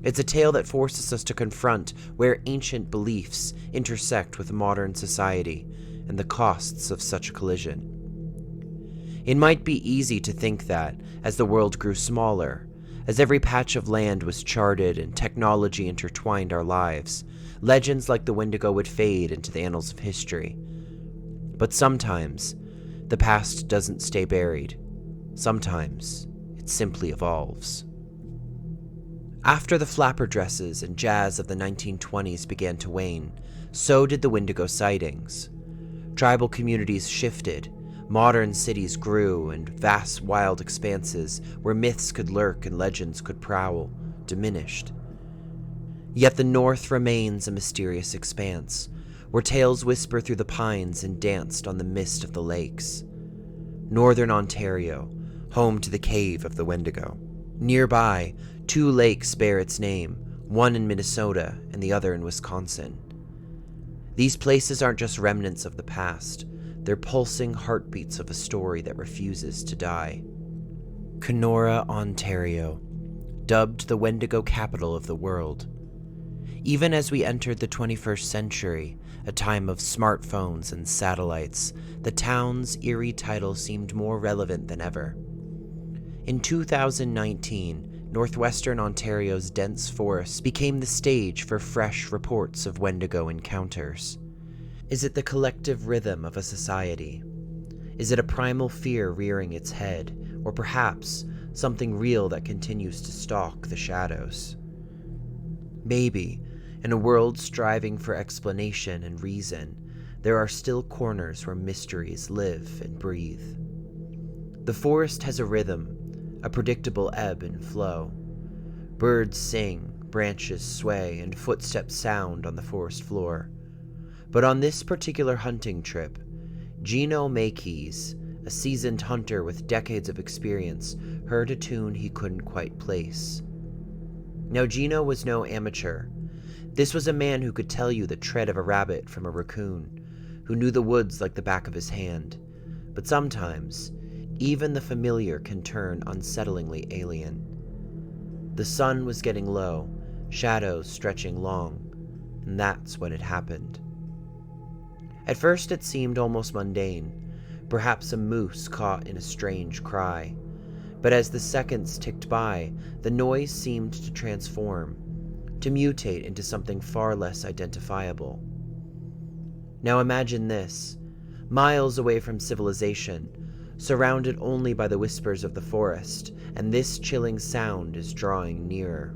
It's a tale that forces us to confront where ancient beliefs intersect with modern society and the costs of such a collision. It might be easy to think that, as the world grew smaller, as every patch of land was charted and technology intertwined our lives, legends like the Wendigo would fade into the annals of history. But sometimes, the past doesn't stay buried. Sometimes, it simply evolves. After the flapper dresses and jazz of the 1920s began to wane, so did the Wendigo sightings. Tribal communities shifted, modern cities grew, and vast wild expanses where myths could lurk and legends could prowl diminished. Yet the North remains a mysterious expanse, where tales whisper through the pines and danced on the mist of the lakes. Northern Ontario, home to the cave of the Wendigo. Nearby, 2 lakes bear its name, one in Minnesota and the other in Wisconsin. These places aren't just remnants of the past, they're pulsing heartbeats of a story that refuses to die. Kenora, Ontario, dubbed the Wendigo capital of the world. Even as we entered the 21st century, a time of smartphones and satellites, the town's eerie title seemed more relevant than ever. In 2019, northwestern Ontario's dense forests became the stage for fresh reports of Wendigo encounters. Is it the collective rhythm of a society? Is it a primal fear rearing its head, or perhaps something real that continues to stalk the shadows? Maybe, in a world striving for explanation and reason, there are still corners where mysteries live and breathe. The forest has a rhythm, a predictable ebb and flow. Birds sing, branches sway, and footsteps sound on the forest floor. But on this particular hunting trip, Gino Makeys, a seasoned hunter with decades of experience, heard a tune he couldn't quite place. Now, Gino was no amateur. This was a man who could tell you the tread of a rabbit from a raccoon, who knew the woods like the back of his hand. But sometimes, even the familiar can turn unsettlingly alien. The sun was getting low, shadows stretching long, and that's when it happened. At first it seemed almost mundane, perhaps a moose caught in a strange cry. But as the seconds ticked by, the noise seemed to transform, to mutate into something far less identifiable. Now imagine this, miles away from civilization, surrounded only by the whispers of the forest, and this chilling sound is drawing nearer.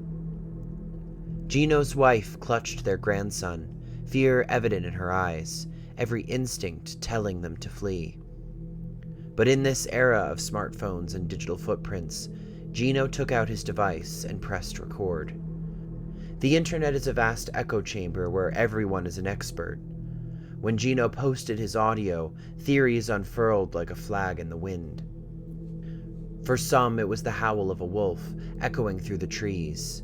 Gino's wife clutched their grandson, fear evident in her eyes, every instinct telling them to flee. But in this era of smartphones and digital footprints, Gino took out his device and pressed record. The internet is a vast echo chamber where everyone is an expert. When Gino posted his audio, theories unfurled like a flag in the wind. For some, it was the howl of a wolf echoing through the trees.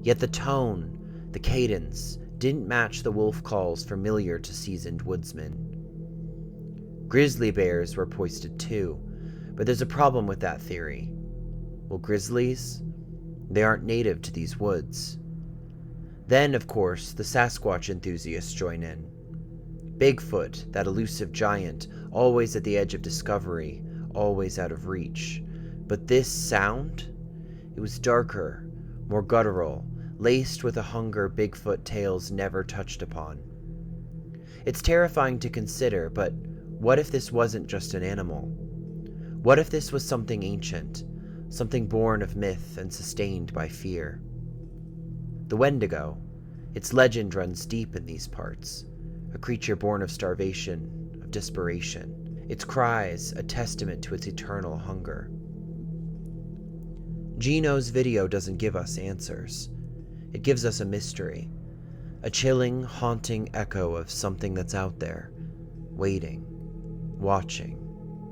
Yet the tone, the cadence, didn't match the wolf calls familiar to seasoned woodsmen. Grizzly bears were posted too, but there's a problem with that theory. Well, grizzlies? They aren't native to these woods. Then, of course, the Sasquatch enthusiasts join in. Bigfoot, that elusive giant, always at the edge of discovery, always out of reach. But this sound? It was darker, more guttural, laced with a hunger Bigfoot tales never touched upon. It's terrifying to consider, but what if this wasn't just an animal? What if this was something ancient, something born of myth and sustained by fear? The Wendigo, its legend runs deep in these parts, a creature born of starvation, of desperation, its cries a testament to its eternal hunger. Gino's video doesn't give us answers. It gives us a mystery, a chilling, haunting echo of something that's out there, waiting, watching,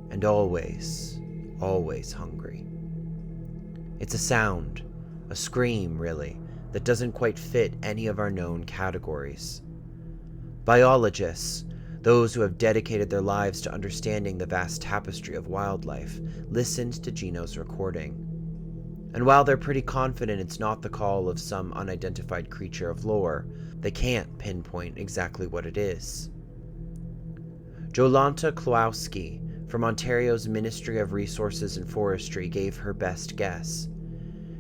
and always, always hungry. It's a sound, a scream, really, that doesn't quite fit any of our known categories. Biologists, those who have dedicated their lives to understanding the vast tapestry of wildlife, listened to Gino's recording. And while they're pretty confident it's not the call of some unidentified creature of lore, they can't pinpoint exactly what it is. Jolanta Klowski from Ontario's Ministry of Resources and Forestry gave her best guess.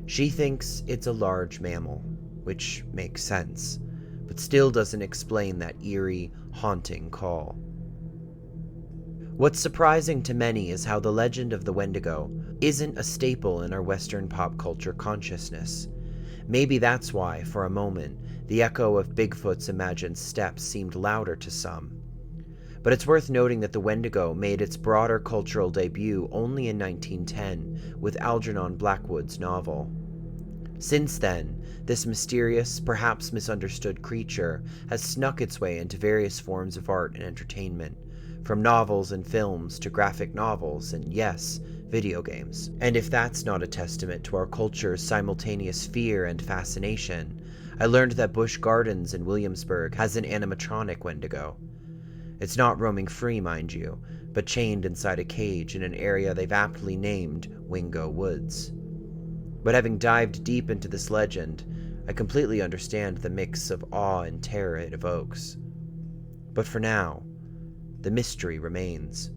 She thinks it's a large mammal, which makes sense, but still doesn't explain that eerie, haunting call. What's surprising to many is how the legend of the Wendigo isn't a staple in our Western pop culture consciousness. Maybe that's why, for a moment, the echo of Bigfoot's imagined steps seemed louder to some. But it's worth noting that the Wendigo made its broader cultural debut only in 1910 with Algernon Blackwood's novel. Since then, this mysterious, perhaps misunderstood creature has snuck its way into various forms of art and entertainment, from novels and films to graphic novels and, yes, video games. And if that's not a testament to our culture's simultaneous fear and fascination, I learned that Busch Gardens in Williamsburg has an animatronic Wendigo. It's not roaming free, mind you, but chained inside a cage in an area they've aptly named Wingo Woods. But having dived deep into this legend, I completely understand the mix of awe and terror it evokes. But for now, the mystery remains.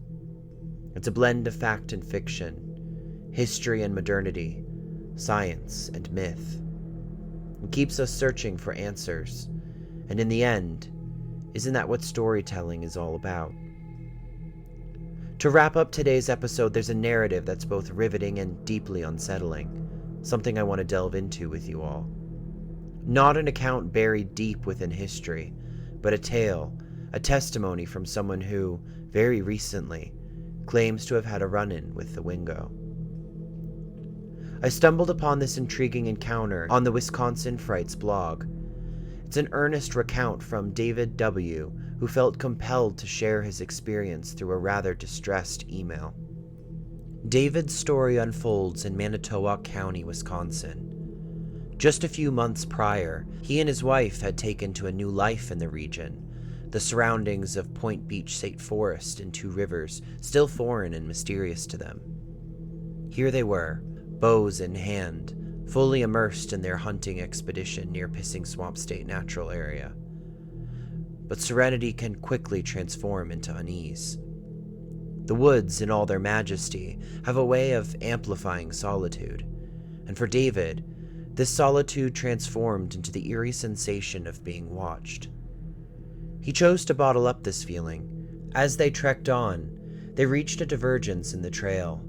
It's a blend of fact and fiction, history and modernity, science and myth. It keeps us searching for answers, and in the end, isn't that what storytelling is all about? To wrap up today's episode, there's a narrative that's both riveting and deeply unsettling, something I want to delve into with you all. Not an account buried deep within history, but a tale, a testimony from someone who, very recently, claims to have had a run-in with the Wingo. I stumbled upon this intriguing encounter on the Wisconsin Frights blog. It's an earnest recount from David W., who felt compelled to share his experience through a rather distressed email. David's story unfolds in Manitowoc County, Wisconsin. Just a few months prior, he and his wife had taken to a new life in the region, the surroundings of Point Beach State Forest and Two Rivers still foreign and mysterious to them. Here they were, bows in hand, fully immersed in their hunting expedition near Pissing Swamp State Natural Area. But serenity can quickly transform into unease. The woods, in all their majesty, have a way of amplifying solitude, and for David, this solitude transformed into the eerie sensation of being watched. He chose to bottle up this feeling. As they trekked on, they reached a divergence in the trail.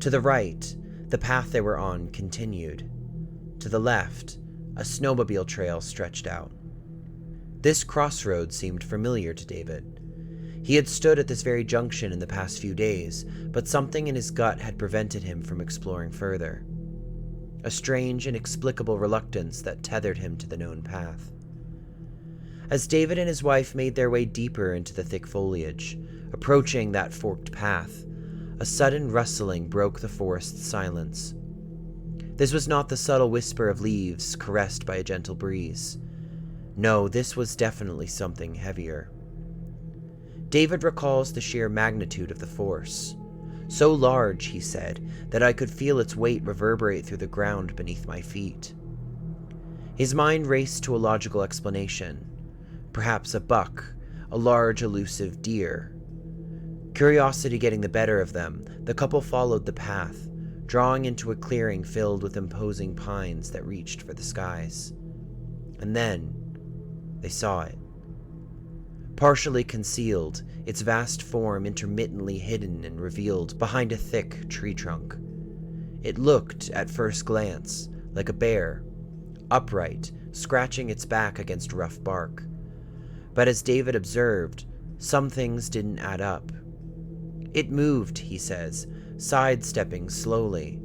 To the right, the path they were on continued. To the left, a snowmobile trail stretched out. This crossroad seemed familiar to David. He had stood at this very junction in the past few days, but something in his gut had prevented him from exploring further. A strange, inexplicable reluctance that tethered him to the known path. As David and his wife made their way deeper into the thick foliage, approaching that forked path, a sudden rustling broke the forest's silence. This was not the subtle whisper of leaves caressed by a gentle breeze. No, this was definitely something heavier. David recalls the sheer magnitude of the force. So large, he said, that I could feel its weight reverberate through the ground beneath my feet. His mind raced to a logical explanation. Perhaps a buck, a large elusive deer. Curiosity getting the better of them, the couple followed the path, drawing into a clearing filled with imposing pines that reached for the skies. And then, they saw it. Partially concealed, its vast form intermittently hidden and revealed behind a thick tree trunk. It looked, at first glance, like a bear, upright, scratching its back against rough bark. But as David observed, some things didn't add up. It moved, he says, sidestepping slowly,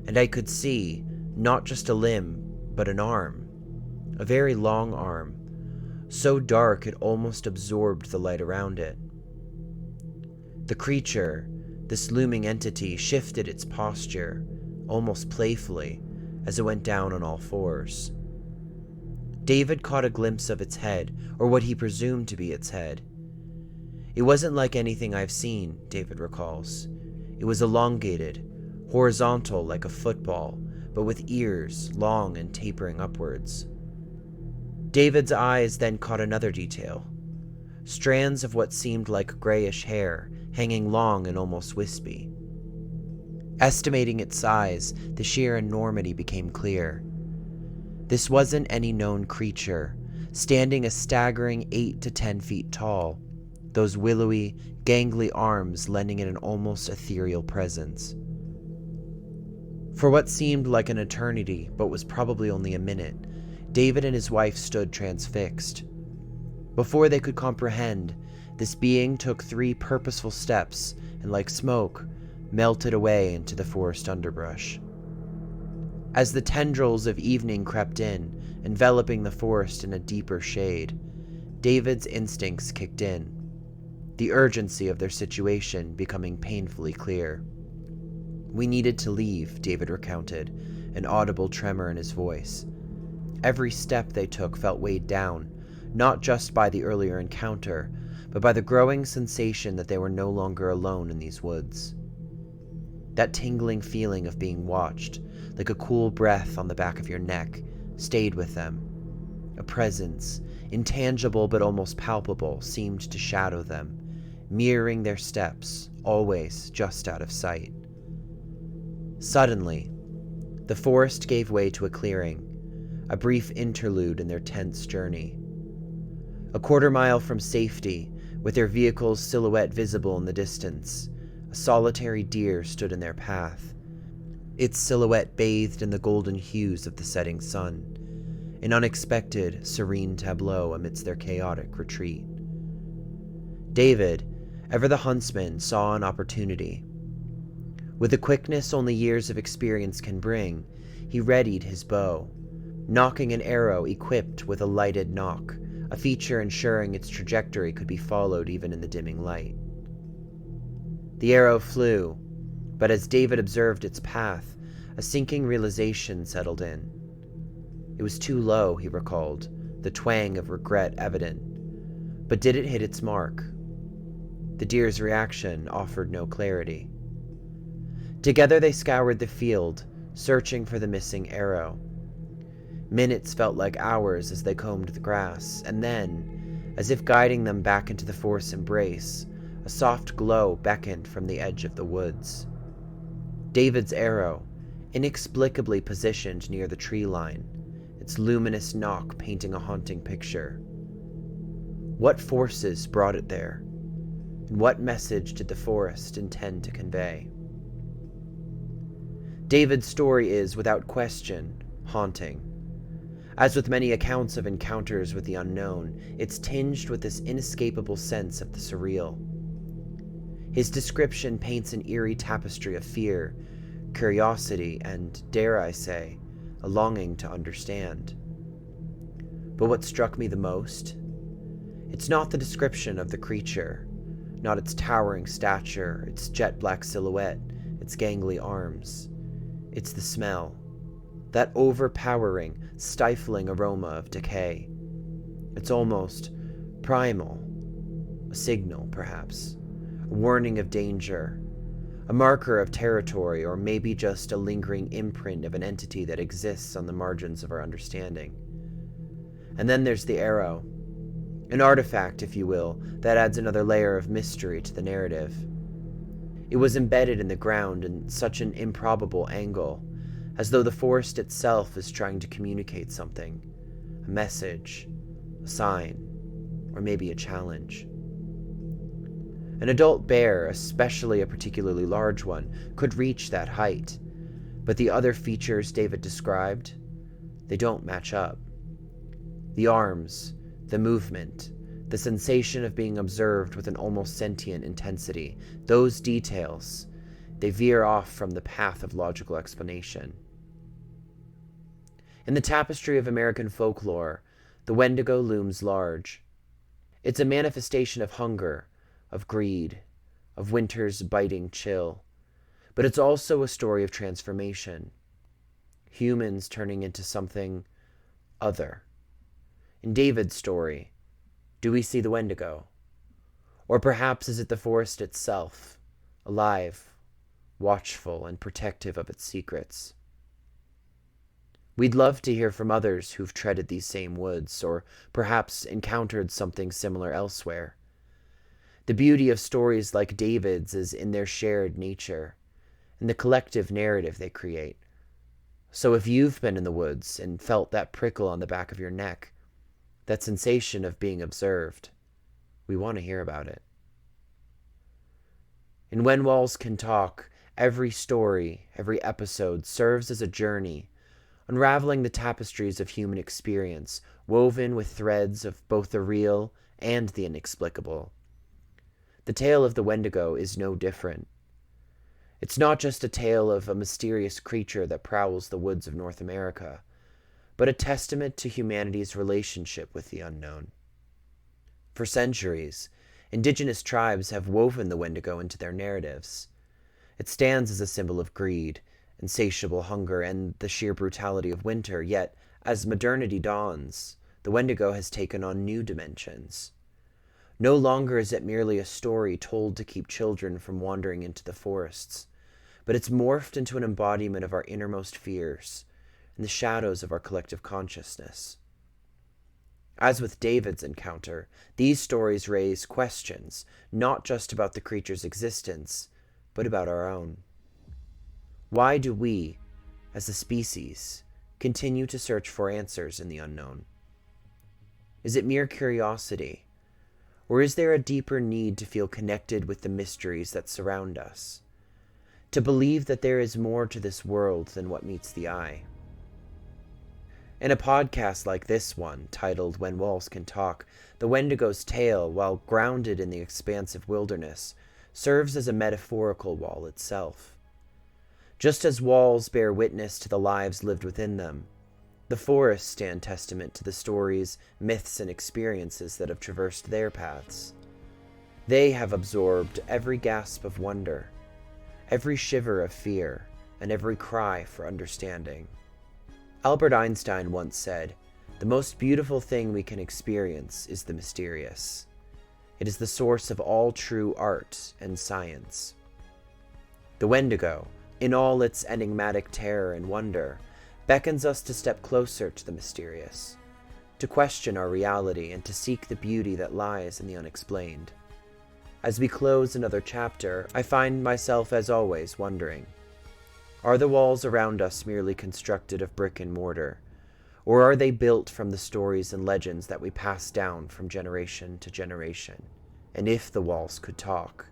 and I could see, not just a limb, but an arm. A very long arm, so dark it almost absorbed the light around it. The creature, this looming entity, shifted its posture, almost playfully, as it went down on all fours. David caught a glimpse of its head, or what he presumed to be its head. It wasn't like anything I've seen, David recalls. It was elongated, horizontal like a football, but with ears long and tapering upwards. David's eyes then caught another detail. Strands of what seemed like grayish hair, hanging long and almost wispy. Estimating its size, the sheer enormity became clear. This wasn't any known creature, standing a staggering 8 to 10 feet tall, those willowy, gangly arms lending it an almost ethereal presence. For what seemed like an eternity, but was probably only a minute, David and his wife stood transfixed. Before they could comprehend, this being took 3 purposeful steps and, like smoke, melted away into the forest underbrush. As the tendrils of evening crept in, enveloping the forest in a deeper shade, David's instincts kicked in, the urgency of their situation becoming painfully clear. "We needed to leave," David recounted, an audible tremor in his voice. Every step they took felt weighed down, not just by the earlier encounter, but by the growing sensation that they were no longer alone in these woods. That tingling feeling of being watched, like a cool breath on the back of your neck, stayed with them. A presence, intangible but almost palpable, seemed to shadow them, mirroring their steps, always just out of sight. Suddenly, the forest gave way to a clearing, a brief interlude in their tense journey. A quarter-mile from safety, with their vehicle's silhouette visible in the distance, a solitary deer stood in their path, its silhouette bathed in the golden hues of the setting sun, an unexpected, serene tableau amidst their chaotic retreat. David, ever the huntsman, saw an opportunity. With the quickness only years of experience can bring, he readied his bow, nocking an arrow equipped with a lighted nock, a feature ensuring its trajectory could be followed even in the dimming light. The arrow flew, but as David observed its path, a sinking realization settled in. It was too low, he recalled, the twang of regret evident. But did it hit its mark? The deer's reaction offered no clarity. Together they scoured the field, searching for the missing arrow. Minutes felt like hours as they combed the grass, and then, as if guiding them back into the forest's embrace, a soft glow beckoned from the edge of the woods. David's arrow, inexplicably positioned near the tree line, its luminous nock painting a haunting picture. What forces brought it there? And what message did the forest intend to convey? David's story is, without question, haunting. As with many accounts of encounters with the unknown, it's tinged with this inescapable sense of the surreal. His description paints an eerie tapestry of fear, curiosity, and, dare I say, a longing to understand. But what struck me the most? It's not the description of the creature, not its towering stature, its jet-black silhouette, its gangly arms. It's the smell, that overpowering, stifling aroma of decay. It's almost primal, a signal, perhaps, a warning of danger, a marker of territory, or maybe just a lingering imprint of an entity that exists on the margins of our understanding. And then there's the arrow, an artifact, if you will, that adds another layer of mystery to the narrative. It was embedded in the ground in such an improbable angle, as though the forest itself is trying to communicate something, a message, a sign, or maybe a challenge. An adult bear, especially a particularly large one, could reach that height, but the other features David described, they don't match up. The arms, the movement, the sensation of being observed with an almost sentient intensity, those details, they veer off from the path of logical explanation. In the tapestry of American folklore, the Wendigo looms large. It's a manifestation of hunger, of greed, of winter's biting chill. But it's also a story of transformation. Humans turning into something other. In David's story, do we see the Wendigo? Or perhaps is it the forest itself, alive, watchful, and protective of its secrets? We'd love to hear from others who've treaded these same woods, or perhaps encountered something similar elsewhere. The beauty of stories like David's is in their shared nature, and the collective narrative they create. So if you've been in the woods and felt that prickle on the back of your neck, that sensation of being observed, we want to hear about it. In When Walls Can Talk, Every story, every episode serves as a journey, unraveling the tapestries of human experience, woven with threads of both the real and the inexplicable. The tale of the Wendigo is no different. It's not just a tale of a mysterious creature that prowls the woods of North America, but a testament to humanity's relationship with the unknown. For centuries, indigenous tribes have woven the Wendigo into their narratives. It stands as a symbol of greed, insatiable hunger, and the sheer brutality of winter, yet, as modernity dawns, the Wendigo has taken on new dimensions. No longer is it merely a story told to keep children from wandering into the forests, but it's morphed into an embodiment of our innermost fears and the shadows of our collective consciousness. As with David's encounter, these stories raise questions, not just about the creature's existence, but about our own. Why do we, as a species, continue to search for answers in the unknown? Is it mere curiosity, or is there a deeper need to feel connected with the mysteries that surround us? To believe that there is more to this world than what meets the eye? In a podcast like this one, titled When Walls Can Talk, the Wendigo's tale, while grounded in the expansive wilderness, serves as a metaphorical wall itself. Just as walls bear witness to the lives lived within them, the forests stand testament to the stories, myths, and experiences that have traversed their paths. They have absorbed every gasp of wonder, every shiver of fear, and every cry for understanding. Albert Einstein once said, "The most beautiful thing we can experience is the mysterious. It is the source of all true art and science." The Wendigo, in all its enigmatic terror and wonder, beckons us to step closer to the mysterious, to question our reality and to seek the beauty that lies in the unexplained. As we close another chapter, I find myself, as always, wondering, are the walls around us merely constructed of brick and mortar, or are they built from the stories and legends that we pass down from generation to generation? And if the walls could talk,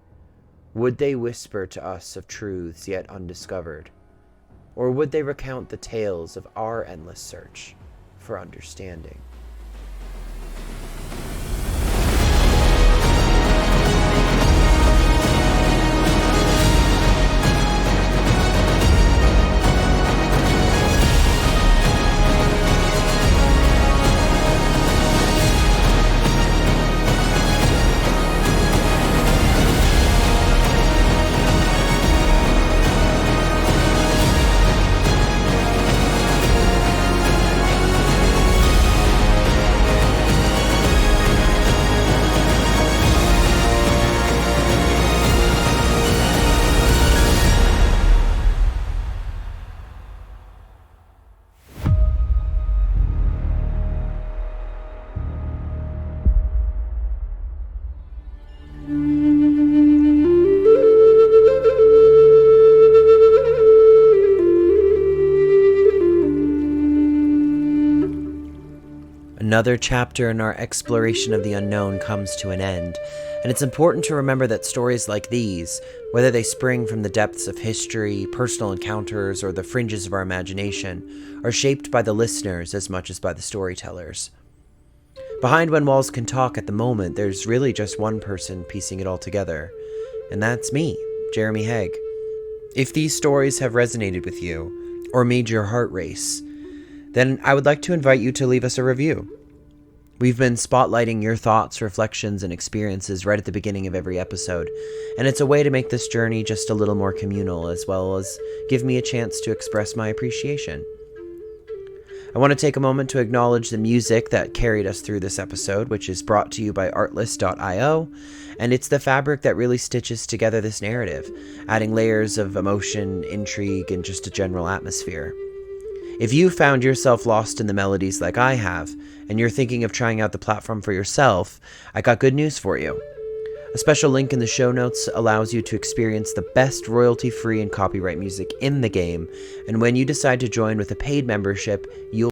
would they whisper to us of truths yet undiscovered? Or would they recount the tales of our endless search for understanding? Another chapter in our exploration of the unknown comes to an end, and it's important to remember that stories like these, whether they spring from the depths of history, personal encounters, or the fringes of our imagination, are shaped by the listeners as much as by the storytellers. Behind When Walls Can Talk at the moment, there's really just one person piecing it all together, and that's me, Jeremy Haig. If these stories have resonated with you, or made your heart race, then I would like to invite you to leave us a review. We've been spotlighting your thoughts, reflections, and experiences right at the beginning of every episode, and it's a way to make this journey just a little more communal, as well as give me a chance to express my appreciation. I want to take a moment to acknowledge the music that carried us through this episode, which is brought to you by Artlist.io, and it's the fabric that really stitches together this narrative, adding layers of emotion, intrigue, and just a general atmosphere. If you found yourself lost in the melodies like I have, and you're thinking of trying out the platform for yourself, I got good news for you. A special link in the show notes allows you to experience the best royalty-free and copyright music in the game, and when you decide to join with a paid membership, you'll